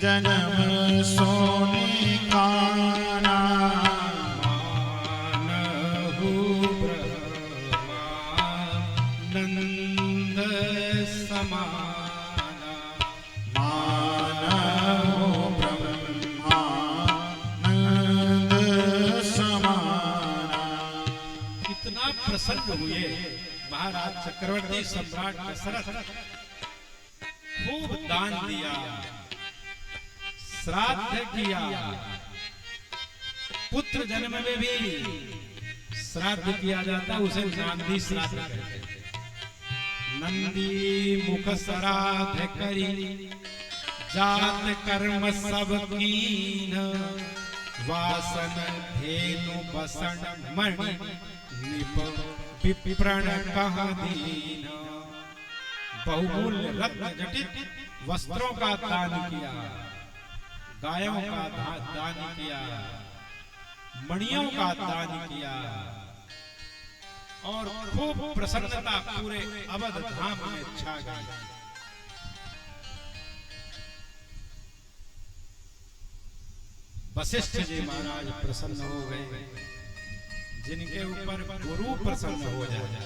A: जन्म सोनी काना,
B: मानहु ब्रह्मानंद समाना,
A: मानव ब्रह्मानंद समाना।
B: कितना प्रसन्न हुए महाराज चक्रवर्ती सम्राट दशरथ। खूब दान दिया, श्राद्ध किया, पुत्र जन्म में भी श्राद्ध किया जाता, उसे नंदी श्राद्ध कहते हैं। नंदी मुख श्राद्ध करी, जात कर्म सब कीन, वासन धेनु बसन मणि, निप विप्रण कहा दीन। बहुमूल्य रत्न जटित वस्त्रों का दान किया, गायों का दान किया, मणियों का दान किया, और खूब प्रसन्नता पूरे अवध धाम में छा गई। वशिष्ठ जी महाराज प्रसन्न हो गए। जिनके ऊपर गुरु प्रसन्न हो जाए,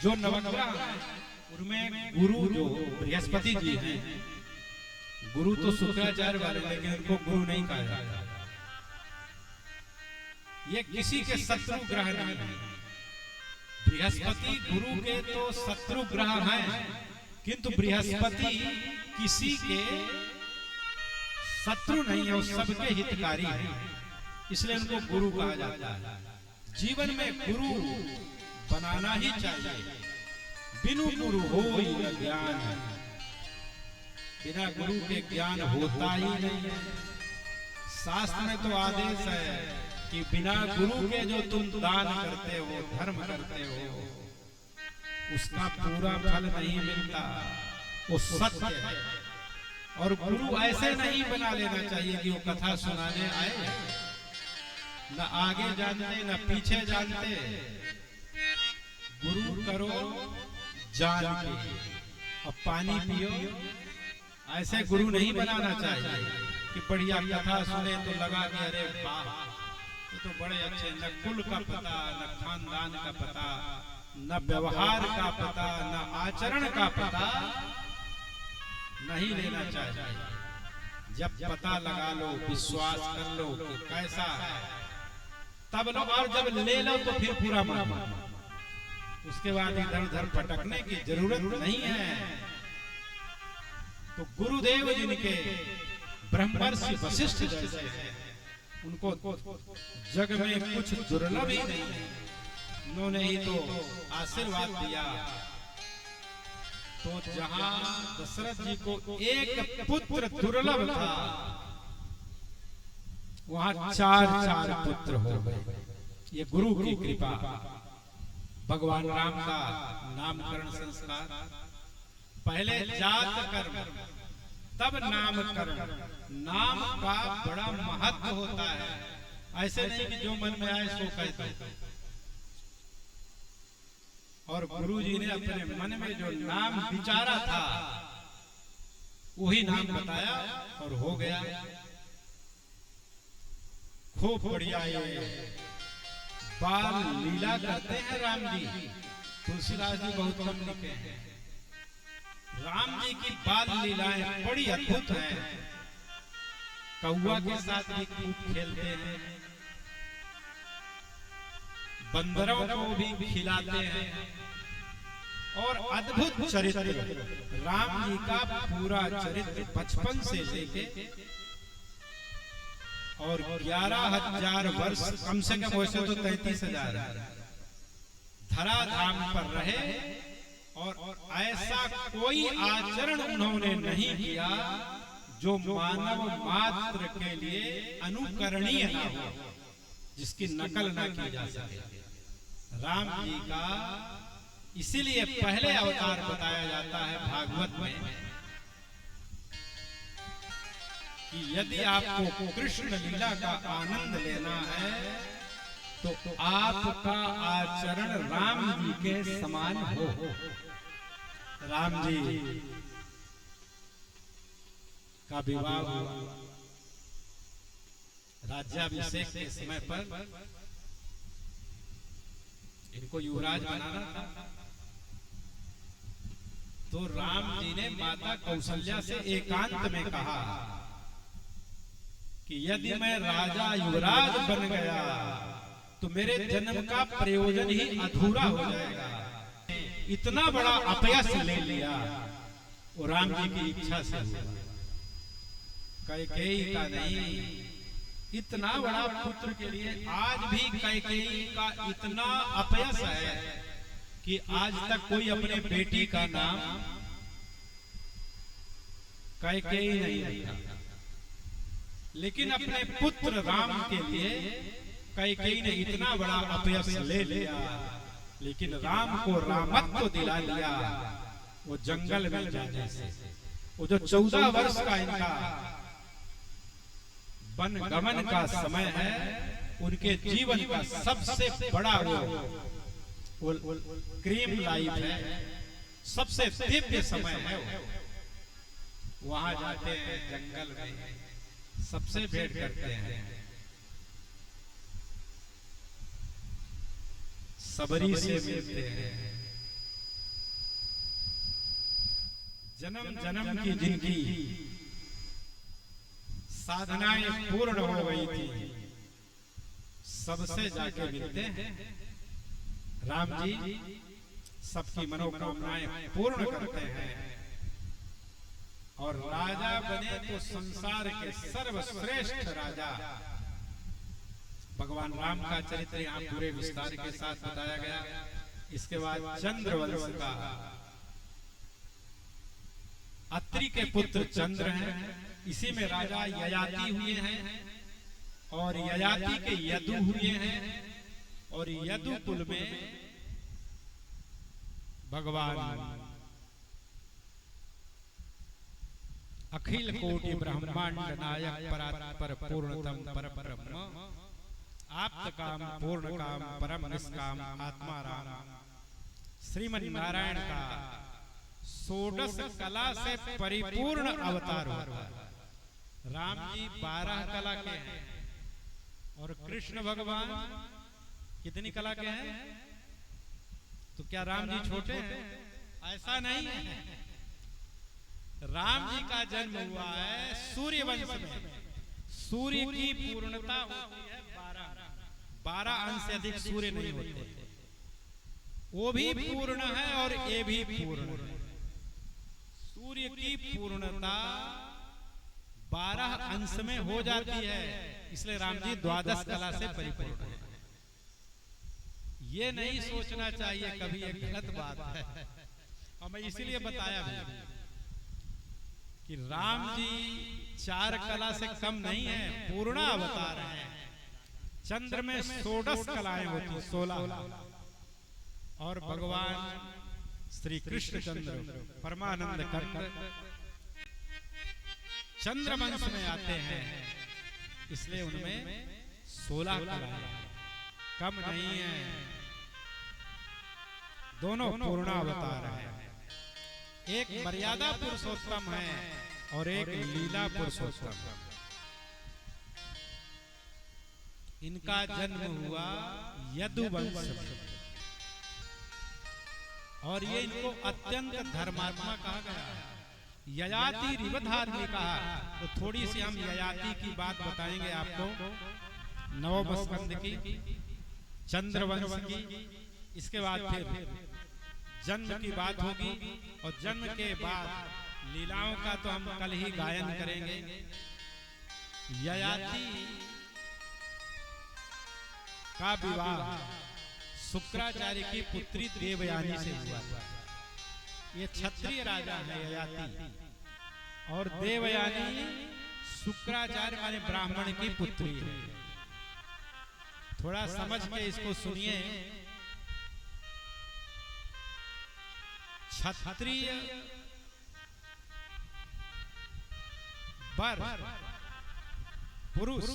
B: जो नवग्रह हैं उनमें गुरु जो बृहस्पति जी हैं, गुरु तो शुक्राचार्य वाले, लेकिन उनको गुरु नहीं कहा जाता। ये किसी के शत्रु ग्रह नहीं है। बृहस्पति गुरु के तो शत्रु ग्रह हैं, किंतु बृहस्पति किसी के शत्रु नहीं है, वो सबके हितकारी है, इसलिए उनको गुरु कहा जाता है। जीवन में गुरु बनाना ही चाहिए। बिनु गुरु हो न ज्ञान, बिना गुरु के ज्ञान होता ही नहीं है। शास्त्र में तो आदेश है कि बिना गुरु के जो तुम दान करते हो, धर्म करते हो, उसका पूरा फल नहीं मिलता, वो सत्य है। और गुरु ऐसे नहीं बना लेना चाहिए कि वो कथा सुनाने आए, न आगे जानते न पीछे जानते। गुरु करो जान के, अब पानी पियो, ऐसे गुरु नहीं बनाना चाहिए कि बढ़िया कथा सुने तो लगा कि अरे वाह ये तो बड़े अच्छे, न कुल का पता, न खानदान का पता, न व्यवहार का पता, न आचरण का पता, नहीं लेना चाहिए। जब पता लगा लो, विश्वास कर लो कि कैसा है, तब लो, और जब ले लो तो फिर पूरा मानो। उसके बाद इधर उधर भटकने की जरूरत नहीं है। तो गुरुदेव जिनके ब्रह्मर्षि वशिष्ठ जैसे हैं, उनको जग में कुछ दुर्लभ ही नहीं है, उन्होंने ही तो आशीर्वाद दिया। तो जहां दशरथ जी को एक पुत्र दुर्लभ था, वहां चार पुत्र हो गए। ये गुरु की कृपा। भगवान राम का नामकरण संस्कार, पहले जात कर्म, तब नामकरण। नाम का बड़ा महत्व होता है, ऐसे नहीं कि जो मन में आए सो कहते। और गुरु जी ने अपने मन में जो नाम विचारा था, वही नाम बताया और हो गया। खूब बढ़िया ये बाल लीला करते हैं राम जी। तुलसीदास जी बहुत कम लिखे हैं। राम जी की बाल लीलाएं बड़ी अद्भुत हैं। कौआ के साथ भी खूब खेलते हैं, बंदरों को भी खिलाते हैं, और अद्भुत चरित्र राम जी का पूरा चरित्र बचपन से लेके और 11,000 वर्ष, कम से कम वैसे तो 33,000 धराधाम पर रहे, और ऐसा कोई आचरण उन्होंने नहीं किया जो मानव मात्र के लिए अनुकरणीय ना हो, जिसकी नकल ना की जा सके। राम जी का इसीलिए पहले अवतार बताया जाता है भागवत में कि यदि आपको कृष्ण लीला का आनंद लेना है तो आपका आचरण राम जी के समान हो। राम जी का विवाह हुआ, राज्याभिषेक के समय पर इनको युवराज बनाना था, तो राम जी ने माता कौशल्या से एकांत में कहा कि यदि मैं राजा युवराज बन गया तो मेरे जन्म का प्रयोजन ही अधूरा हो जाएगा। इतना बड़ा अपयश ले लिया वो राम जी की इच्छा से हुआ। कैकेयी का नहीं, इतना बड़ा पुत्र के लिए आज भी कैकेयी का इतना अपयश है कि आज तक कोई अपने बेटी का नाम कैकेयी नहीं रखा। लेकिन अपने पुत्र राम के लिए कैकेयी ने इतना बड़ा अपयश ले लिया, लेकिन राम को रामत्व दिला लिया वो जंगल में जाने से। वो जो 14 वर्ष का इनका वन गमन का समय है, उनके जीवन का सबसे बड़ा वो क्रीम लाइफ है, सबसे दिव्य समय है। वहां जाते हैं जंगल में, सबसे भेंट करते हैं, सबरी से मिलते हैं। जन्म जन्म की जिनकी साधनाएं पूर्ण हो गई थी, सबसे जाके मिलते हैं। राम जी सबकी मनोकामनाएं पूर्ण करते हैं और राजा बने तो संसार के सर्वश्रेष्ठ राजा। भगवान राम का चरित्र यहाँ पूरे विस्तार के साथ बताया गया। इसके बाद चंद्रवंश का अत्रि के पुत्र चंद्र हैं, इसी में राजा ययाति हुए हैं और ययाति के यदु हुए हैं और यदु कुल में भगवान अखिल कोटि ब्रह्मांड नायक परात्पर पूर्णतम परब्रह्म आप्त काम पूर्ण काम परम निष्काम आत्मा राम श्रीमन नारायण का षोडश कला से परिपूर्ण अवतार होता है। राम जी 12 कला के हैं और कृष्ण भगवान कितनी कला के हैं? तो क्या राम जी छोटे हैं? ऐसा नहीं है। राम जी का जन्म हुआ है सूर्य वंश में। सूर्य की पूर्णता होती है 12 अंश से अधिक सूर्य नहीं होते। वो भी पूर्ण है और ये भी पूर्ण है। सूर्य की पूर्णता 12 अंश में हो जाती है, इसलिए राम जी 12 कला से परिपूर्ण है। ये नहीं सोचना चाहिए कभी एक गलत बात है, और मैं इसीलिए बताया भी कि राम जी 4 कला से कम नहीं है, पूर्ण अवतार है। चंद्र में 16 कलाएं होती, 16, और भगवान श्री कृष्ण चंद्र परमानंद कर चंद्रवंश में आते हैं, इसलिए उनमें 16 कलाएं कम नहीं है। दोनों पूर्ण अवतार है। एक मर्यादा पुरुषोत्तम है और एक लीला पुरुषोत्तम। इनका जन्म हुआ यदुवंश में और ये इनको अत्यंत धर्मात्मा कहा गया है। ययाति रिवधार्मी कहा, तो थोड़ी सी हम ययाति की बात बताएंगे आपको, नवम स्कंद की, चंद्रवंश की। इसके बाद फिर जन्म की बात होगी और जन्म के बाद लीलाओं का तो हम कल ही गायन करेंगे। ययाति का विवाह शुक्राचार्य की पुत्री देवयानी से हुआ। ये क्षत्रिय राजा है ययाति, और देवयानी शुक्राचार्य माने ब्राह्मण की पुत्री है। थोड़ा समझ के इसको सुनिए। क्षत्रिय वर पुरुष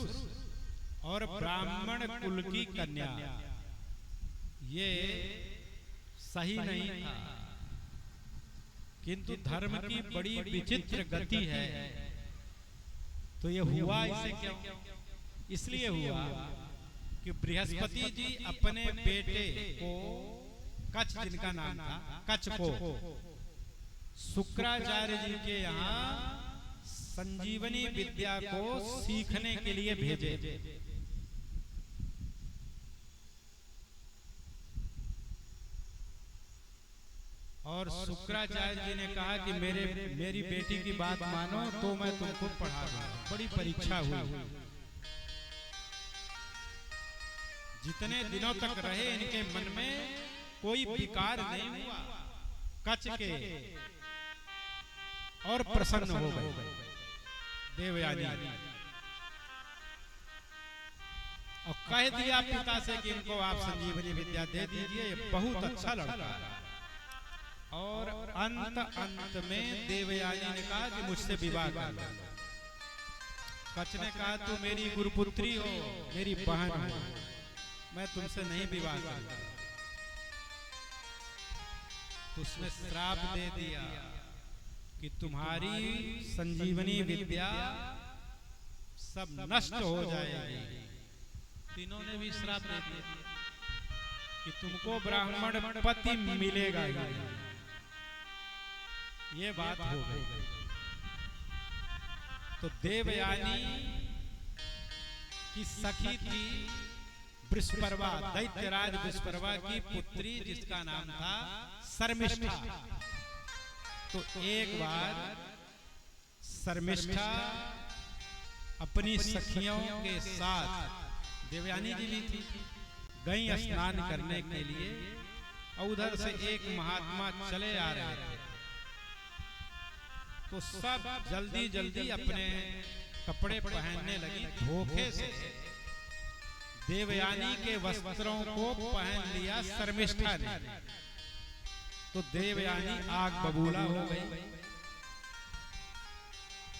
B: और ब्राह्मण कुल की कन्या, ये सही नहीं था। किंतु धर्म की बड़ी विचित्र गति है। तो ये हुआ इसे क्यों? इसलिए हुआ कि बृहस्पति जी अपने बेटे को, कच्छ जिनका नाम था, कच्छ को शुक्राचार्य जी के यहाँ संजीवनी विद्या को सीखने के लिए भेजे। और शुक्राचार्य जी ने कहा कि मेरी बेटी की बात मानो तो मैं तुमको पढ़ा दूंगा। बड़ी परीक्षा हुई। जितने दिनों तक रहे इनके मन में कोई विकार नहीं हुआ कच्छ के, और प्रसन्न हो गए देवयानी। और कह दिया पिता से कि इनको आप संजीवनी विद्या दे दीजिए, ये बहुत अच्छा लड़का है। और अंत में देवयानी ने कहा कि मुझसे विवाह कर लो। कच्छ ने कहा तू मेरी गुरुपुत्री हो, मेरी बहन हो, मैं तुमसे नहीं विवाह करूंगा। तो उसने श्राप दे दिया कि तुम्हारी संजीवनी विद्या सब नष्ट हो जाएगी। तीनों ने भी श्राप दे दिया कि तुमको ब्राह्मण पति मिलेगा ही। ये बात हो गई। तो देवयानी की सखी थी वृषपर्वा, दैत्यराज वृषपर्वा की पुत्री, जिसका नाम था शर्मिष्ठा। तो एक बार शर्मिष्ठा अपनी सखियों के साथ, देवयानी जी भी थी, गई स्नान करने के लिए। और उधर से एक महात्मा चले आ रहे थे। तो सब जल्दी जल्दी अपने कपड़े पहनने लगी। धोखे से देवयानी के वस्त्रों को पहन लिया शर्मिष्ठा ने। तो देवयानी आग बबूला हो गई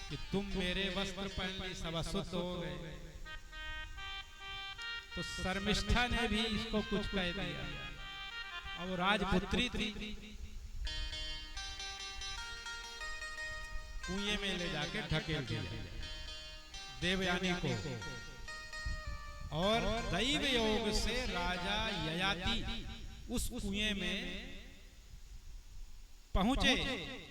B: कि तुम मेरे वस्त्र पहन ली, सब अशुद्ध हो गए। तो शर्मिष्ठा ने भी इसको कुछ कह दिया। और राजपुत्री थी, कुएं में ले जाके ढकेल दिया देवयानी को। और दैव योग से राजा ययाति उस कुएं में पहुंचे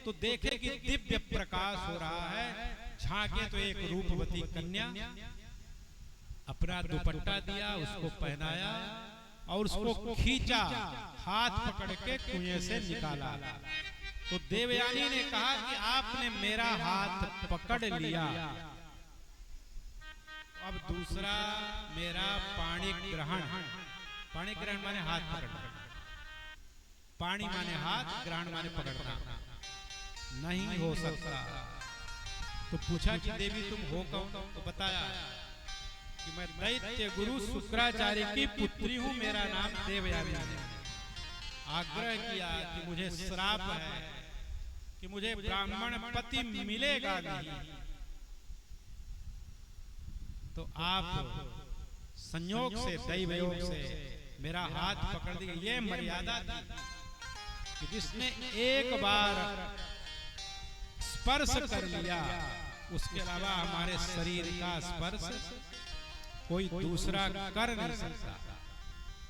B: तो देखे कि दिव्य प्रकाश हो रहा है। झांके तो एक रूपवती कन्या, अपना दुपट्टा दिया, उसको पहनाया और उसको खींचा, हाथ पकड़ के कुएं से निकाला। तो देवयानी ने कहा कि आपने मेरा हाथ पकड़ लिया, अब दूसरा मेरा पाणी ग्रहण। पाणी ग्रहण माने हाथ पकड़ना, पाणी माने हाथ, ग्रहण माने पकड़ना नहीं हो सकता। तो पूछा कि देवी तुम हो कौन? तो बताया कि मैं दैत्य गुरु शुक्राचार्य की पुत्री हूं, मेरा नाम देवयानी है। आग्रह किया कि मुझे श्राप है कि मुझे ब्राह्मण पति मिलेगा नहीं। तो आप संयोग से, दैव योग से मेरा हाथ पकड़ दिया। ये मर्यादा थी कि जिसने एक बार स्पर्श कर लिया, उसके अलावा हमारे शरीर का स्पर्श कोई दूसरा कर नहीं सकता।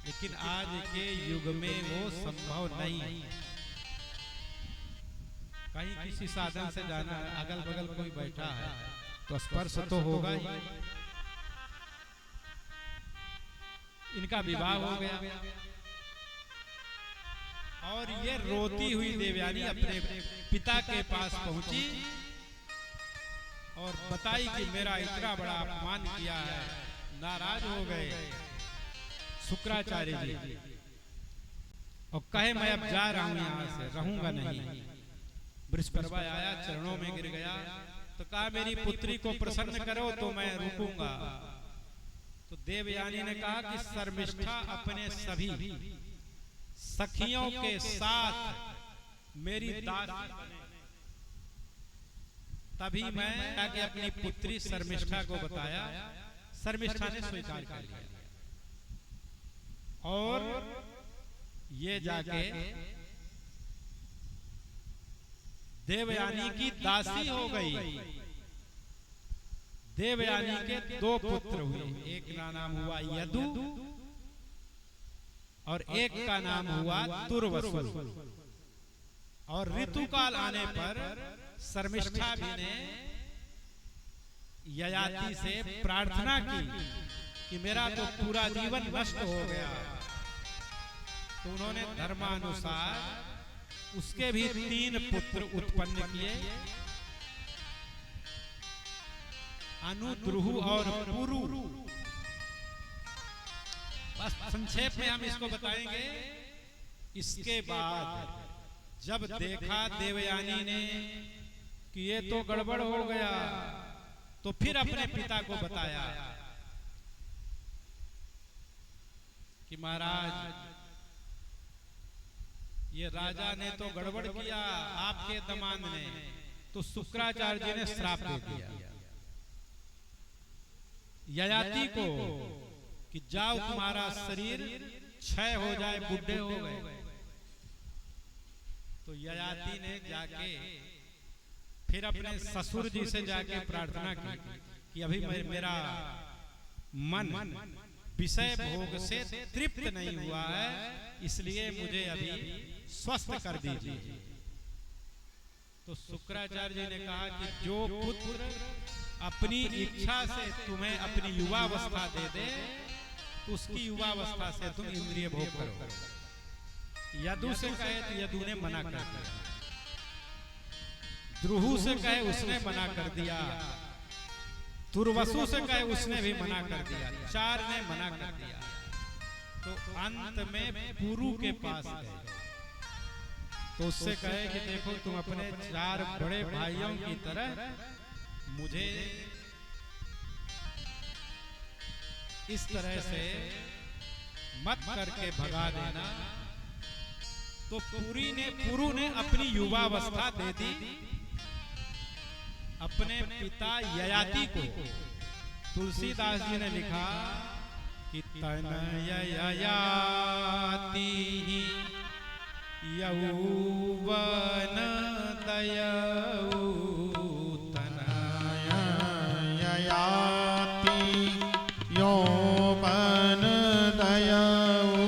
B: लेकिन आज के युग में वो संभव नहीं। कहीं किसी साधन से जाना है, अगल बगल कोई बैठा है तो स्पर्श तो होगा ही। इनका विवाह हो गया और ये रोती हुई देवयानी अपने पिता के पास पहुंची और बताई कि मेरा इतना बड़ा अपमान किया है। नाराज हो गए शुक्राचार्य जी और कहे मैं अब जा रहा हूं, यहां से रहूंगा नहीं। बृहस्पति आया, चरणों में गिर गया, तो कहा मेरी पुत्री को प्रसन्न करो तो मैं रुकूंगा। तो देवयानी ने कहा कि शर्मिष्ठा अपने सभी सखियों के साथ मेरी दासी बने, तभी मैं जाके अपनी पुत्री शर्मिष्ठा को बताया। शर्मिष्ठा ने स्वीकार कर लिया और ये जाके देवयानी की दासी हो गई। देवयानी के दो पुत्र हुए, एक का नाम हुआ यदु और एक का नाम हुआ तुर्वसु। और ऋतुकाल आने पर शर्मिष्ठा भी ने ययाति से प्रार्थना की कि मेरा तो पूरा जीवन नष्ट हो गया। तो उन्होंने धर्मानुसार उसके भी 3 पुत्र उत्पन्न किए, अनु, द्रुहु और पुरु। बस संक्षेप में हम इसको बताएंगे। इसके बाद जब देखा देवयानी ने कि ये तो गड़बड़ हो गया, तो फिर अपने पिता को बताया कि महाराज ये राजा ने तो गड़बड़ किया, आपके दमाद ने। तो शुक्राचार्य जी ने श्राप दे दिया ययाति को कि जाओ तुम्हारा शरीर क्षय हो जाए, बुढ़े हो गए। तो ययाति ने जाके फिर अपने ससुर जी से जाके प्रार्थना की कि अभी मेरा मन विषय भोग से तृप्त नहीं हुआ है, इसलिए मुझे अभी स्वस्थ कर दीजिए। तो शुक्राचार्य जी ने कहा कि जो पुत्र अपनी इच्छा से तुम्हें अपनी युवावस्था दे दे, तो उसकी युवावस्था से तुम इंद्रिय भोग करो। यदु से कहे तो यदु ने मना कर दिया, द्रुहु से कहे उसने मना कर दिया, तुर्वसु से कहे उसने भी मना कर दिया, 4 ने मना कर दिया। तो अंत में पुरु के पास गए तो उससे कहे कि देखो तुम अपने 4 बड़े भाइयों की तरह मुझे इस तरह से मत करके भगा देना। तो पुरु ने अपनी युवावस्था दे दी अपने पिता ययाति को। तुलसीदास जी ने लिखा कि तनय ययाति यौवन दयऊ,
A: तनय ययाति यौवन दयऊ,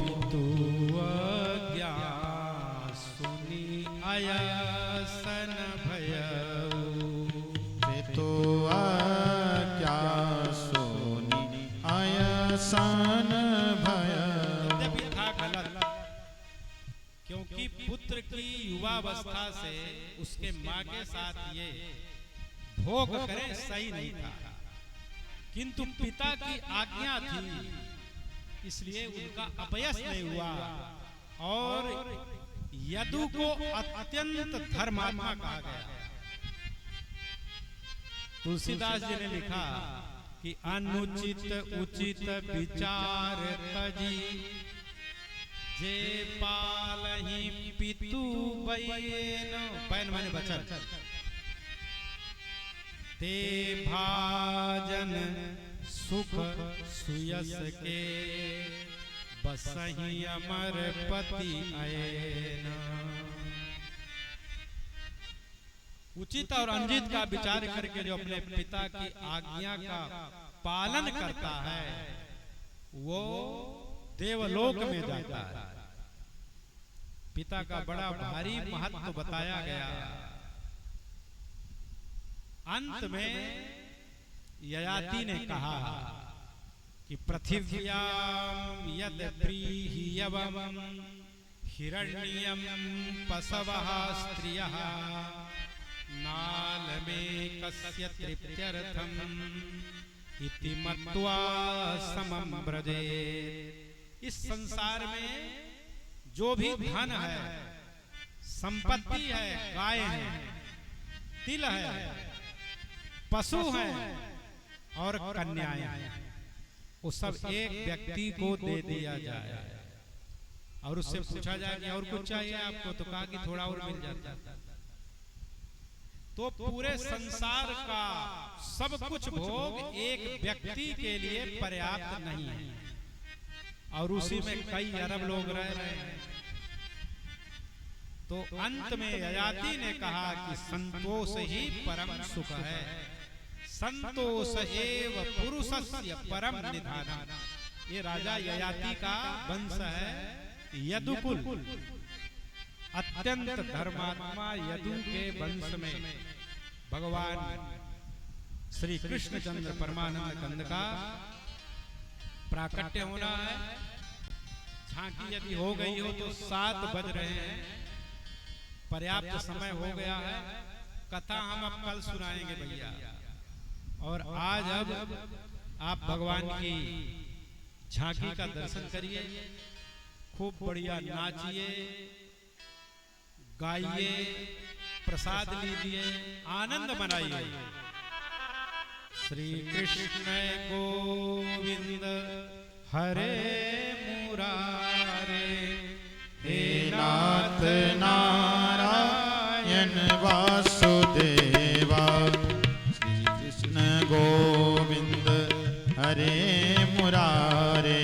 B: पितु अज्ञान सुनि अयसन भयऊ,
A: पितु अज्ञान सुनि अयसन भयऊ।
B: यद्यपि था गलत, क्योंकि पुत्र की युवावस्था से उसके माँ के साथ ये भोग करे सही नहीं था, किंतु पिता की आज्ञा थी, इसलिए उनका अपयश नहीं हुआ। और यदु को अत्यंत धर्मात्मा कहा गया। तुलसीदास जी ने लिखा कि अनुचित उचित विचार तजी, जे पालहि पितु बैन, बैन माने बचन, ते भाजन सुख सुयस के, बसहि अमर पति अयेन। उचित और अनुचित का विचार करके जो अपने पिता की आज्ञा का पालन करता है वो देवलोक में जाता है। पिता का बड़ा भारी महत्व बताया गया। अंत में ययाति ने कहा कि पृथिव्याम यद प्रीह्यवम हिरण्यम पशवः स्त्रियः, नाल में कस्य तृप्त्यर्थम इति मत्वा समम ब्रजेत। इस संसार में जो भी धन है संपत्ति है, गाय है, तिल है, पशु है और कन्याएं हैं, वो सब एक व्यक्ति को दे दिया जाए और उससे पूछा जाए कि और कुछ चाहिए आपको, तो कहा कि थोड़ा और मिल जाता। तो पूरे संसार का सब कुछ भोग एक व्यक्ति के लिए पर्याप्त नहीं है और उसी में कई अरब लोग रह रहे हैं। तो अंत में ययाति ने कहा कि संतोष ही परम सुख है, संतोष एव पुरुषस्य परम निधानम्। ये राजा ययाति का वंश है, यदुकुल। अत्यंत धर्मात्मा यदु के वंश में भगवान श्री कृष्णचंद्र परमानंद कंद का प्राकट्य होना है। झांकी यदि हो गई हो तो 7 बज रहे हैं, पर्याप्त समय हो गया है। कथा हम अब कल सुनाएंगे भैया। और आज अब आप भगवान की झांकी का दर्शन करिए, खूब बढ़िया नाचिए, गाइए, प्रसाद लीजिए, आनंद मनाइए। श्री कृष्ण गोविंद हरे मुरारे,
A: हे नाथ नारायण वासुदेवा। श्री कृष्ण गोविंद हरे मुरारे,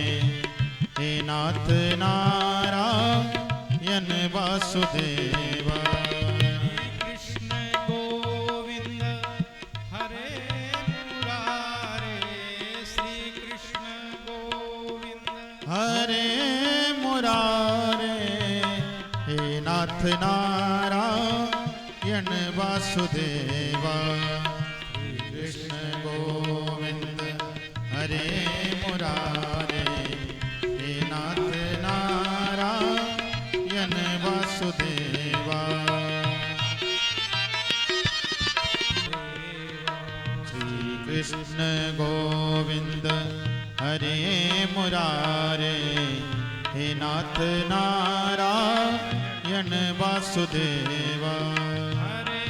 A: हे नाथ नारायण वासुदेवा।
B: कृष्ण गोविंद हरे मुरारे, श्री कृष्ण गोविंद
A: हरे मुरारे, हे नाथ नारायण वासुदेवा। श्री कृष्ण गोविंद हरे मुरारे, हे नाथ नारायण वासुदेवा। श्री कृष्ण गोविंद हरे मुरारे, हे नाथ नारायण वासुदेवा।
B: हरे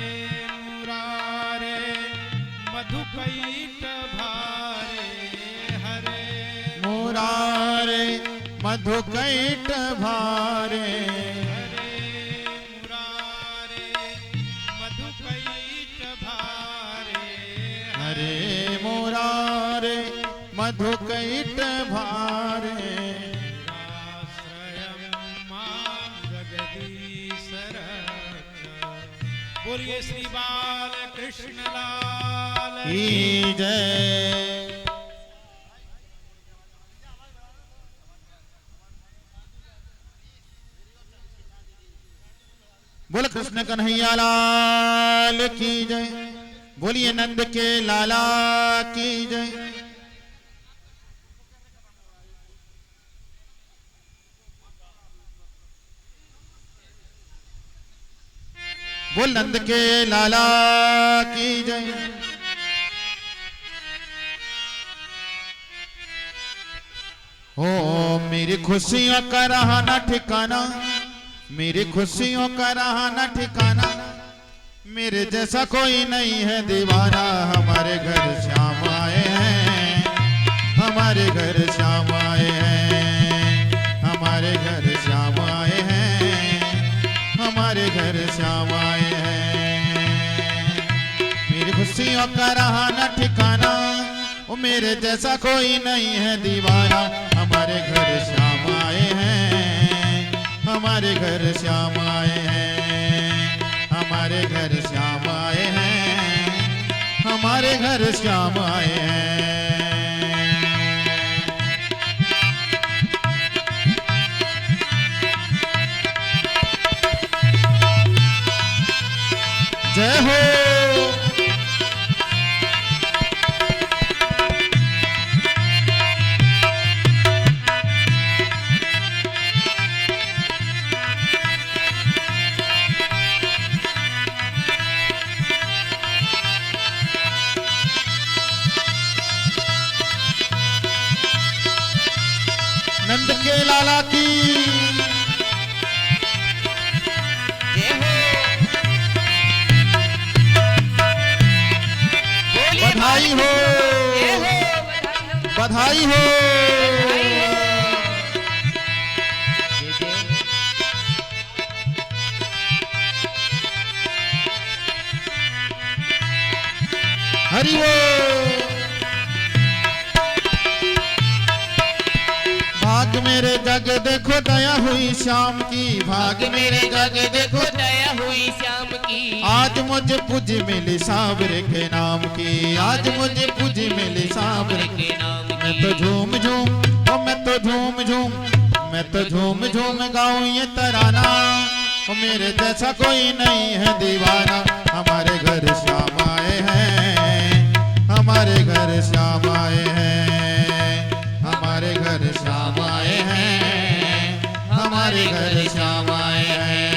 B: मुरारे मधुकैट भारे, हरे
A: मुरारे मधुकैट भारे,
B: हरे मुरारे मधुकैट भारे,
A: हरे मुरारे मधुकैट भारे।
B: आश्रयं मां जगदीश रक्ष। बोलिए श्री बाल कृष्ण लाल
A: की जय। बोल कृष्ण कन्हैया लाल की जय। बोलिए नंद के लाला की जय। बोल नंद के लाला की जय। ओ मेरी खुशियों का रहा ना ठिकाना, मेरी खुशियों का रहा ना ठिकाना। मेरे जैसा कोई नहीं है दीवाना। हमारे घर श्याम आए हैं, हमारे घर श्याम आए हैं, हमारे घर श्याम आए हैं, हमारे घर श्याम आए हैं। मेरी खुशियों का रहा ना ठिकाना, वो मेरे जैसा कोई नहीं है दीवाना। हमारे घर श्याम आए हैं, हमारे घर श्याम आए हैं, हमारे घर श्याम आए हैं, हमारे घर श्याम आए हैं। जय हो। नंद के लाला की बधाई हो, बधाई हो। हरि बोल। भाग मेरे जग देखो दया हुई श्याम की, भाग मेरे जग देखो
C: दया हुई श्याम की।
A: आज मुझे पूज मिली सावरे के नाम की, आज मुझे पूज मिली सावरे के नाम की। मैं तो झूम झूम, ओ मैं तो झूम झूम, मैं तो झूम झूम गाऊं ये तराना। ओ मेरे जैसा कोई नहीं है दीवाना। हमारे घर श्याम आए हैं, हमारे घर श्याम आए हैं, हमारे घर श्याम आए हैं, हमारे घर श्याम आए हैं।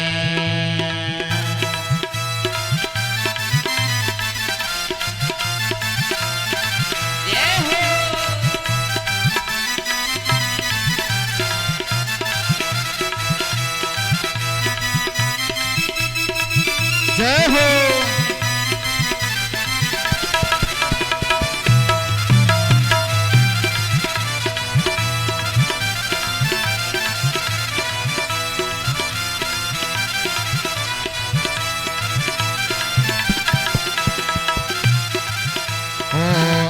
C: जय हो।
A: जय हो।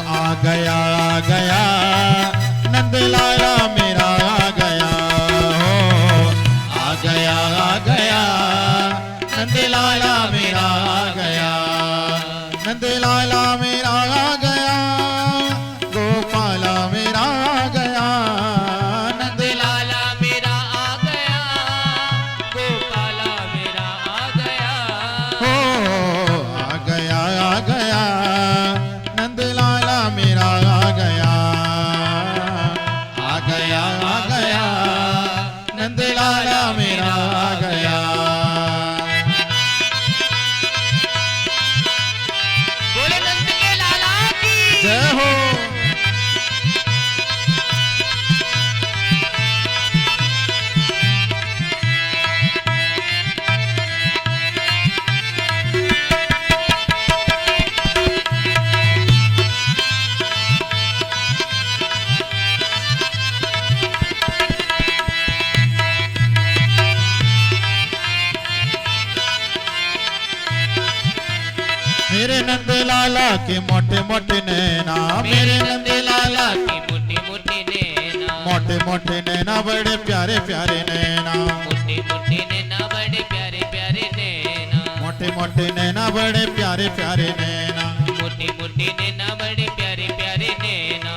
A: आ गया नंद लाला मेरा आ गया, हो आ गया नंद लाला मेरा आ गया, नंद लाला मेरा आ गया, गोपाला मेरा आ गया,
C: नंद लाला मेरा आ गया, गोपाला मेरा आ गया।
A: हो आ गया नंद लाला मेरा आ गया, आ गया नंद लाला मेरा आ गया।
C: बोले नंद के लाला की
A: जय हो। मेरे नंद लाला के मोटे मोटे नैना, मेरे नंद लाला
C: की मोटी मोटी नैना,
A: मोटे मोटे नैना बड़े प्यारे प्यारे नैना,
C: मोटी मोटी नैना बड़े प्यारे प्यारे नैना,
A: मोटे मोटे नैना बड़े प्यारे प्यारे नैना,
C: मोटी मोटी नैना बड़े प्यारे प्यारे नैना,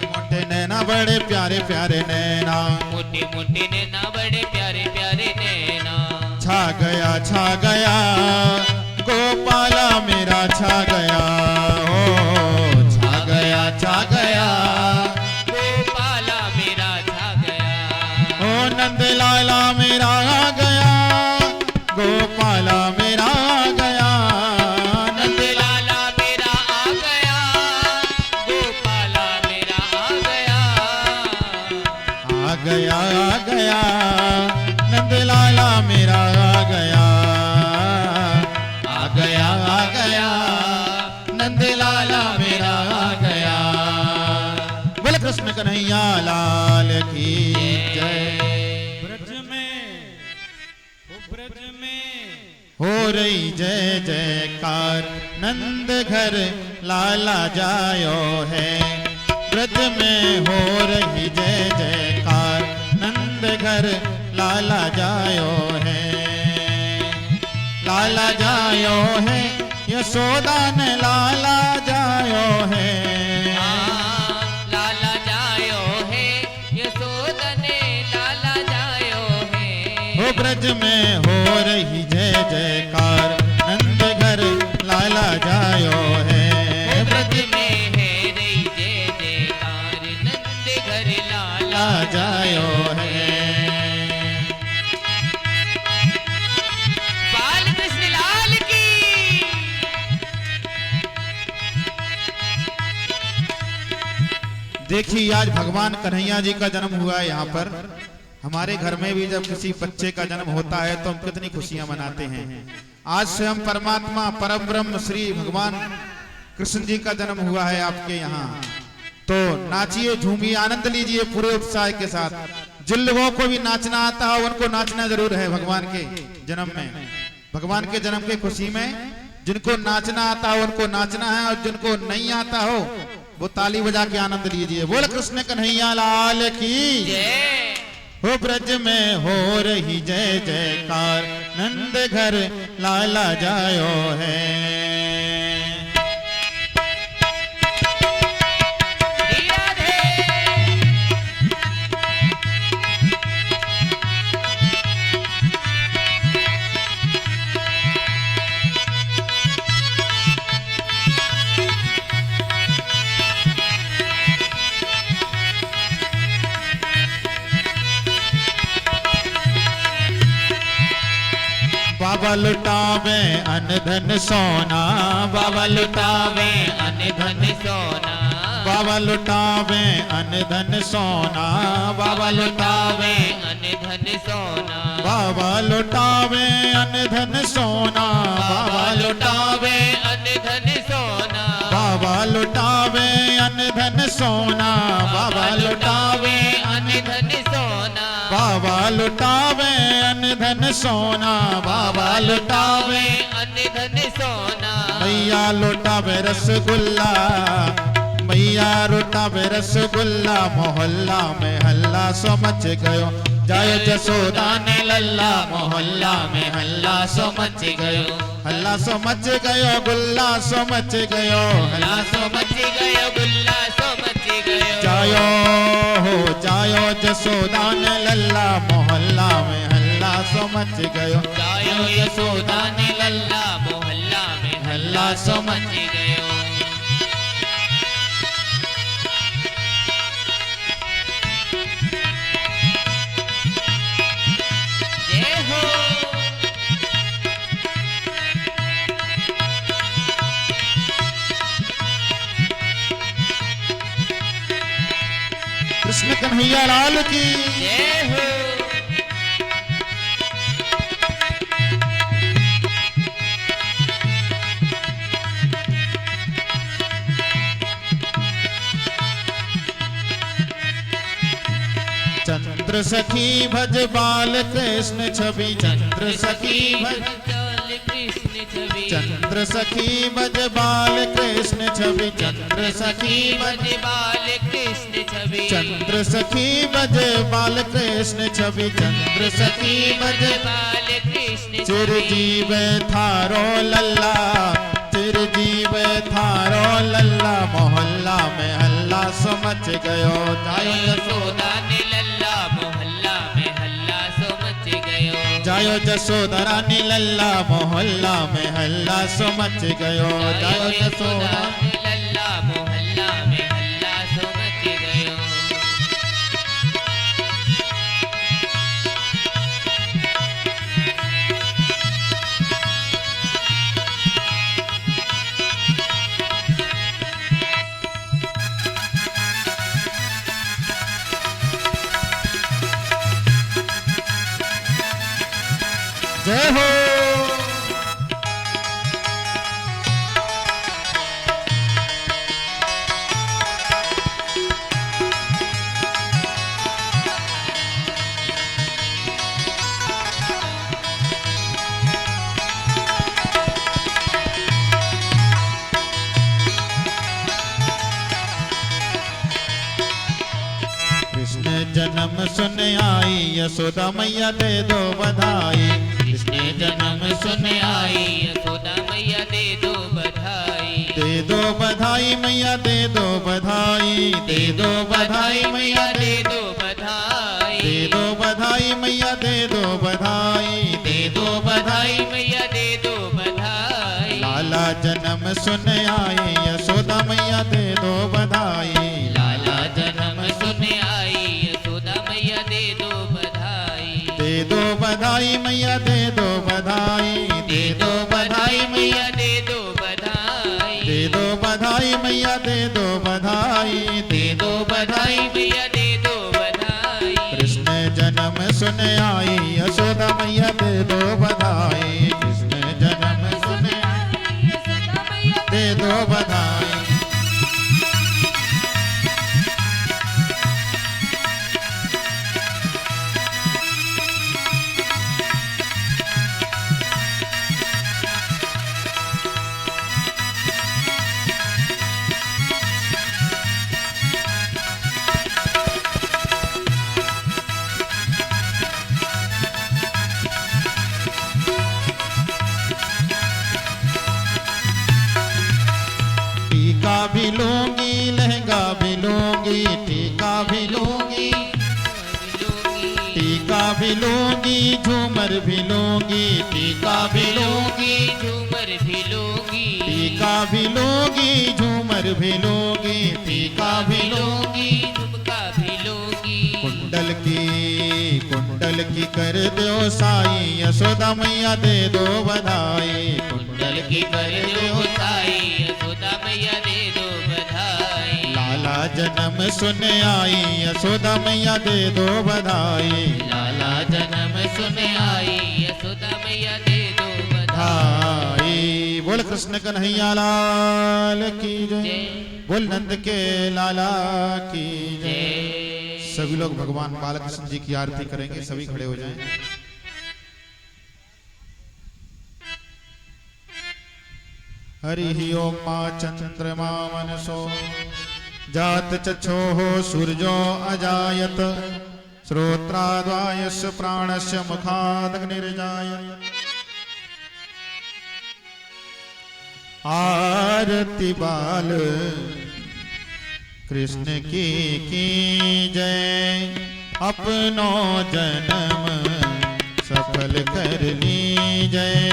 A: मोटे नैना बड़े प्यारे प्यारे नैना,
C: मोटी मोटी नैना बड़े प्यारे प्यारे नैना।
A: छा गया गोपाला मेरा छा गया, ओ छा गया
C: गोपाला मेरा छा गया।
A: ओ नंद लाला मेरा आ गया, गोपाला मेरा आ गया,
C: नंद लाला मेरा आ गया, गोपाला मेरा आ गया।
A: आ गया नंद लाला मेरा आ गया, आ गया नंद लाला मेरा आ गया। बोले कृष्ण कन्हैया लाल की जय।
B: ब्रज में
A: हो रही जय जयकार, नंद घर लाला जायो है, ब्रज में हो रही जय जयकार, नंद घर लाला जायो है, लाला जायो है, यशोदा ने लाला जायो है,
C: लाला जायो है, यशोदा ने लाला जायो है।
A: हो ब्रज में हो रही जय जयकार, नंद घर लाला जायो है,
C: ब्रज में है रही जय जयकार, नंद घर लाला
A: जायो है।
C: बाल कृष्ण लाल की
A: देखिए आज भगवान कन्हैया जी का जन्म हुआ है यहाँ पर। हमारे घर में भी जब किसी बच्चे का जन्म होता है तो हम कितनी खुशियां मनाते हैं। आज स्वयं परमात्मा परम ब्रह्म श्री भगवान कृष्ण जी का जन्म हुआ है आपके यहाँ, तो नाचिए, झूमिए, आनंद लीजिए पूरे उत्साह के साथ। जिन लोगों को भी नाचना आता हो उनको नाचना जरूर है भगवान के जन्म में, भगवान के जन्म की खुशी में। जिनको नाचना आता हो उनको नाचना है, और जिनको नहीं आता हो वो ताली बजा के आनंद लीजिए। बोल कृष्ण कन्हैया लाल की
C: जय।
A: हो। ब्रज में हो रही जय जयकार, नंद घर लाला जायो है। बाबा लुटावे अन धन सोना, बाबा लुटावे
C: अन धन सोना,
A: बाबा लुटावे अन धन सोना, बाबा लुटावे
C: अन धन सोना,
A: बाबा लुटावे अन धन सोना, बाबा
C: लुटावे अन धन सोना,
A: बाबा लुटावे अन धन सोना, बाबा लुटावे
C: अन धन सोना,
A: बाबा लुटावे अन धन सोना, बाबा लुटावे
C: अन धन सोना,
A: मैया लुटावे रसगुल्ला, मैया लुटावे रसगुल्ला, मोहल्ला में हल्ला सो मच गयो, जायो जसोदा ने लल्ला, मोहल्ला में हल्ला सो मच गयो, हल्ला सो मच गयो, गुल्ला सो मच गयो, हल्ला
C: सो मच गयो, गुल्ला सो मच गयो,
A: जायो हो जायो जसोदा ने लल्ला, मोहल्ला में हल्ला सो मच गयो,
C: जायो यशोदा ने लल्ला, मोहल्ला में हल्ला सो मच गयो। जय हो।
A: कृष्ण कन्हैया लाल की
C: जय हो।
A: चंद्र सखी भज बाल कृष्ण छवि, चंद्र सखी भज,
C: कृष्ण छवि,
A: चंद्र सखी भज बाल कृष्ण छवि, चंद्र सखी भज,
C: बाल कृष्ण छवि,
A: चंद्र सखी भज बाल कृष्ण छवि, चंद्र सखी भज
C: बाल कृष्ण
A: चिरजीव थारो लल्ला, चिरजीव थारो लल्ला, मोहल्ला में हल्ला सो मच गयो, जायो
C: यशोदा ने लल्ला, मोहल्ला में हल्ला सो मच गयो,
A: जायो जसोदा रानी लल्ला, मोहल्ला में हल्ला सो मच गयो, जायो जसोदा
C: ने लल्ला, मोहल्ला में हल्ला सो मच गयो।
A: जय हो। कृष्ण जन्म सुन आई, यशोदा मैया दे दो बधाई,
C: कृष्ण जन्म सुन आई, यशोदा मैया दे दो बधाई,
A: दे दो बधाई मैया दे दो बधाई, दे दो बधाई मैया
C: दे दो बधाई,
A: दे दो बधाई मैया दे दो बधाई,
C: दे दो बधाई मैया दे दो बधाई,
A: लाला जन्म सुन आई, यशोदा मैया दे दो बधाई,
C: लाला जन्म सुन आई, यशोदा मैया दे दो बधाई,
A: दे दो बधाई मैया दे दो बधाई,
C: दे दो बधाई मैया दे दो बधाई,
A: दे दो बधाई मैया दे दो बधाई,
C: दे दो बधाई मैया दे दो बधाई,
A: कृष्ण जन्म सुन आई, यशोदा मैया दे दो बधाई, कृष्ण जन्म सुन आई, दे दो बधाई। भी लूंगी, लहंगा भी लूंगी, टीका भी लूंगी, टीका भी लूंगी, झूमर भी लूंगी, टीका भी लूंगी,
C: झूमर भी लूंगी,
A: टीका भी लूंगी, झूमर भी लूंगी, टीका भी लूंगी,
C: झुमका भी लूंगी।
A: कुंडल की कर दो साई, यशोदा मैया दे दो बधाई, कुंडल की कर दो
C: साई, यशोदा मैया दे दो बधाई।
A: लाला जन्म सुन आई, यशोदा मैया दे दो बधाई,
C: लाला जन्म सुन आई, यशोदा मैया दे दो बधाई।
A: बधाई। बोल कृष्ण कन्हैया लाल की जय,
C: जय।
A: बोल नंद के लाला की जय।
C: जय।
A: सभी लोग भगवान बालकृष्ण जी की आरती करेंगे, सभी खड़े हो जाएं। हरि ओम मा चंद्रमा मनसो जात चक्षोः सूर्यो अजायत, श्रोत्राद्वायस्य प्राणस्य मुखादग्निर्जायत। आरती बाल कृष्ण की जय, अपनो जन्म सफल कर लीजय।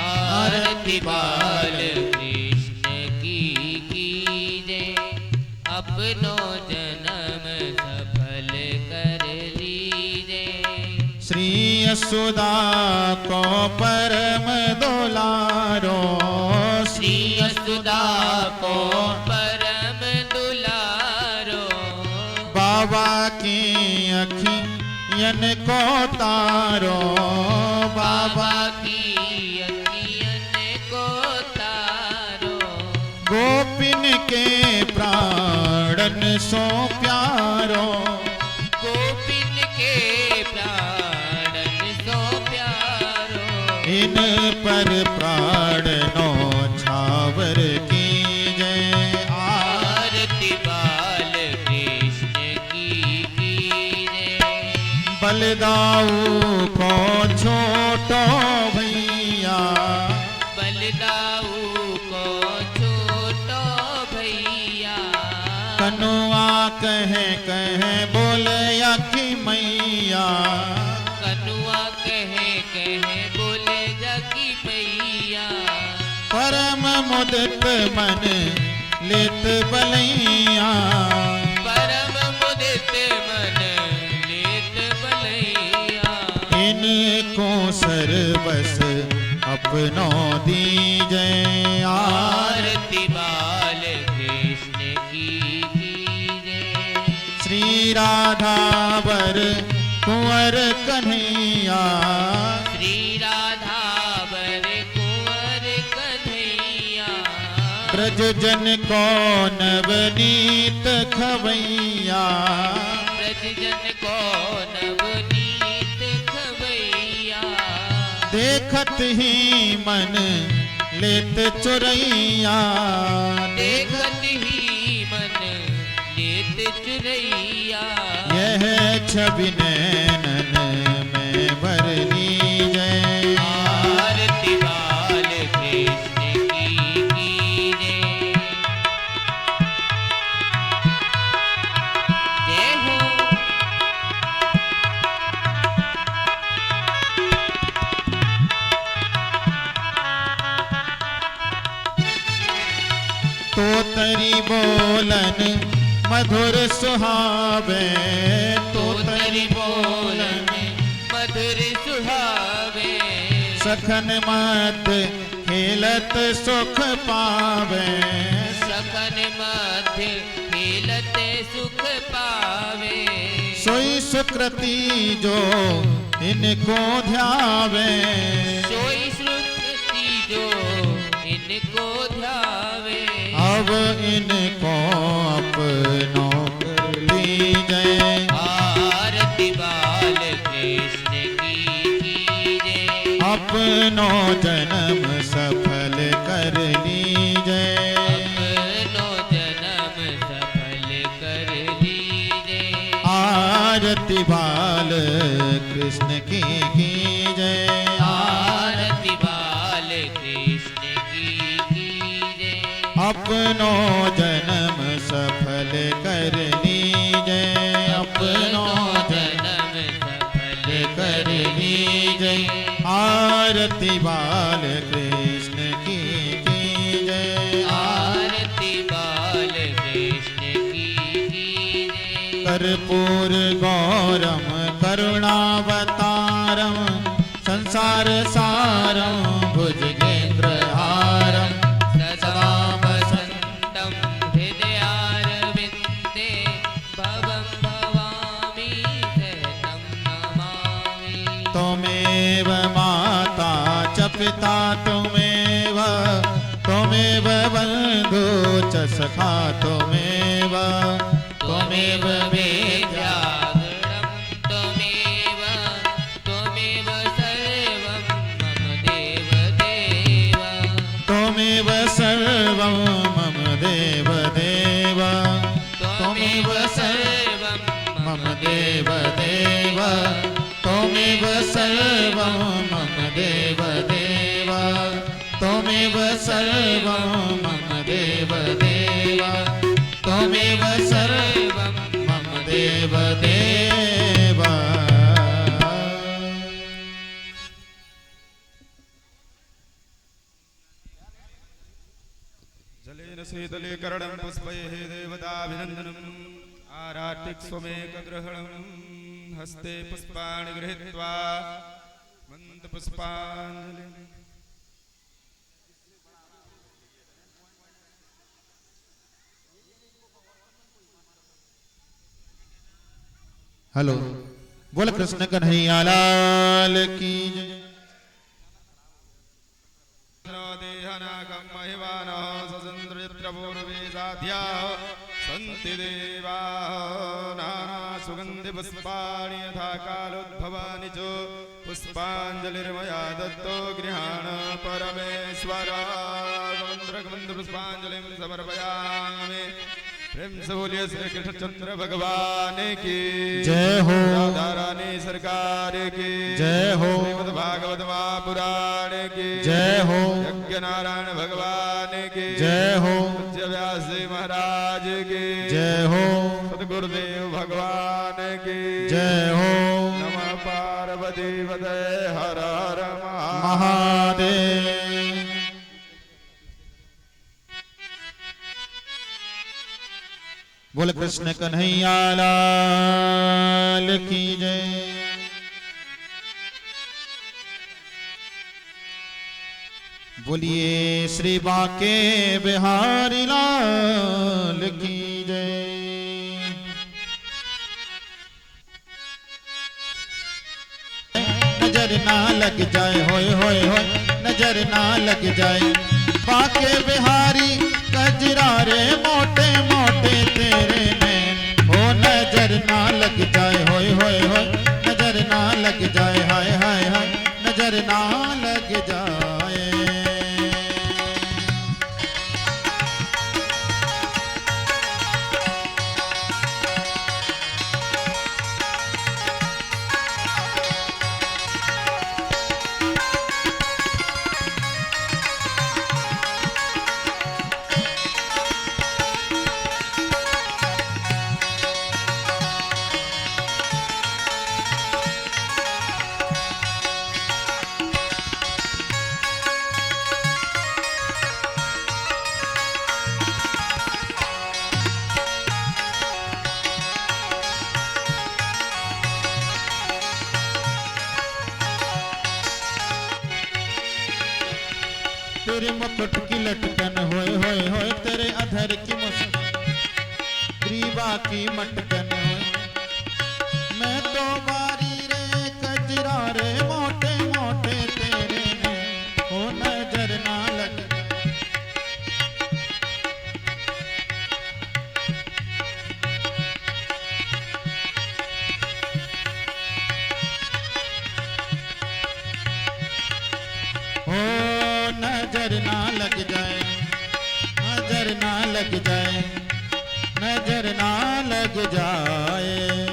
C: आरती बाल कृष्ण की जय, अपनो जन्म सफल कर लीजिए।
A: श्री यशोदा को परम दुलारो,
C: श्री यशोदा को परम दुलारो,
A: बाबा की अखियन को तारो,
C: बाबा की अखियन को तारो,
A: गोपिन के प्राणन सो प्यारो,
C: गोपिन के प्राणन सो प्यारो,
A: इन पर प्राणनो छावर की जय।
C: आरती बाल कृष्ण की जय।
A: बलदाऊ को छोटो भैया,
C: बलदाऊ को छोटो भैया,
A: कनुआ कहे बोले अखी मैया,
C: कनुआ कहे बोले जगी मैया,
A: परम मुदित मन लेत बलैया,
C: परम मुदित मन लेत बलैया,
A: इनको सर्वस अपनो दीजय।
C: आरती बाल कृष्ण की जय।
A: श्री राधा वर कुंवर कन्हैया,
C: श्री राधा वर कुंवर कन्हैया,
A: ब्रज जन को नवनीत खवैया,
C: ब्रज जन को नवनीत खवैया,
A: देखत ही मन लेत चुरैया,
C: देखत ही मन लेत चुरैया,
A: यह छवि नैनन में भर लीजय।
C: आरती बाल कृष्ण की जय। जय हो।
A: तो तरी बोलन मधुर सुहावे, तो तरी बोलन
C: मधुर सुहावे,
A: सखन मत खेलत सुख पावे,
C: सखन मध्य खेलत सुख पावे,
A: सोई सुकृति जो इनको ध्यावे,
C: सोई सुकृति जो इनको ध्यावे,
A: अब इनको अपनो कर लीजय।
C: आरती बाल कृष्ण की जय।
A: अपनो जन्म सफल कर लीजय।
C: अपनो जन्म सफल कर लीजिए।
A: आरती बाल कृष्ण की जय।
C: आरती बाल कृष्ण की जय।
A: अपनो जन्म सफल करनी जय, अपनो
C: जन्म सफल
A: करनी जय। आरती बाल कृष्ण की जय,
C: आरती बाल कृष्ण की जय।
A: कर्पूर गौरम करुणावतारम संसार सारम भुजगेंद्र हारम
C: सदा वसन्तं हृदयारविन्दे भवं भवामि सहतं नमामि।
A: त्वमेव माता च पिता त्वमेव, त्वमेव बन्धु च सखा त्वमेव, त्वमेव वेद्या
C: त्वमेव त्वमेव सर्वं मम देव देव।
A: त्वमेव सर्वं मम देव देव, त्वमेव सर्वं मम देव देव, त्वमेव सर्वं मम देव देव, त्वमेव सर्वं मम देव देव, त्वमेव सर्वं मम देव देव।
B: जलेन शीतले करणं पुष्पैः देवताभिनन्दनम् आराटिक्ष्वमेकग्रहणम् हस्ते पुष्पाणि गृहीत्वा मन्दपुष्पाञ्जलिम्।
A: हेलो, बोल कृष्ण कन्हैया लाल की जय।
B: देहनागं महिमानः सचन्द्रचित्रपूर्वे साध्याः सन्ति देवाः नानासुगन्धिपुष्पाणि यथा कालोद्भवानि च पुष्पाञ्जलिर्मया दत्तो गृहाण परमेश्वर। पुष्पाञ्जलिं समर्पयामि। प्रेम से बोलिए श्री कृष्णचंद्र भगवान की
A: जय हो,
B: राधा रानी सरकार की
A: जय हो,
B: श्रीमद् भागवत महापुराण की
A: जय हो,
B: यज्ञ नारायण भगवान की
A: जय हो,
B: पूज्य व्यास जी महाराज की
A: जय हो,
B: सद्गुरुदेव भगवान की
A: जय हो।
B: नमः पार्वती पते हर हर
A: महादेव। बोल कृष्ण कन्हैया लाल की जय। बोलिए श्री बांके बिहारी लाल की जय। नजर ना लग जाए होय होय होय, नजर ना लग जाए बांके बिहारी कजरा रे मोटे मोटे तेरे नैन। हो नजर ना लग जाए होय होय होय, नजर ना लग जाए हाय हाय हाय, नजर ना लग जाए। तेरे मुकुट की लटकन होए होए होए, तेरे अधर की मुस्कान ग्रीवा की मटकन होए। मैं तो बारी रे कजरा रे मोटे मोटे तेरे ने, हो नजर ना लग हो नजर ना लग जाए, नजर ना लग जाए, नजर ना लग जाए।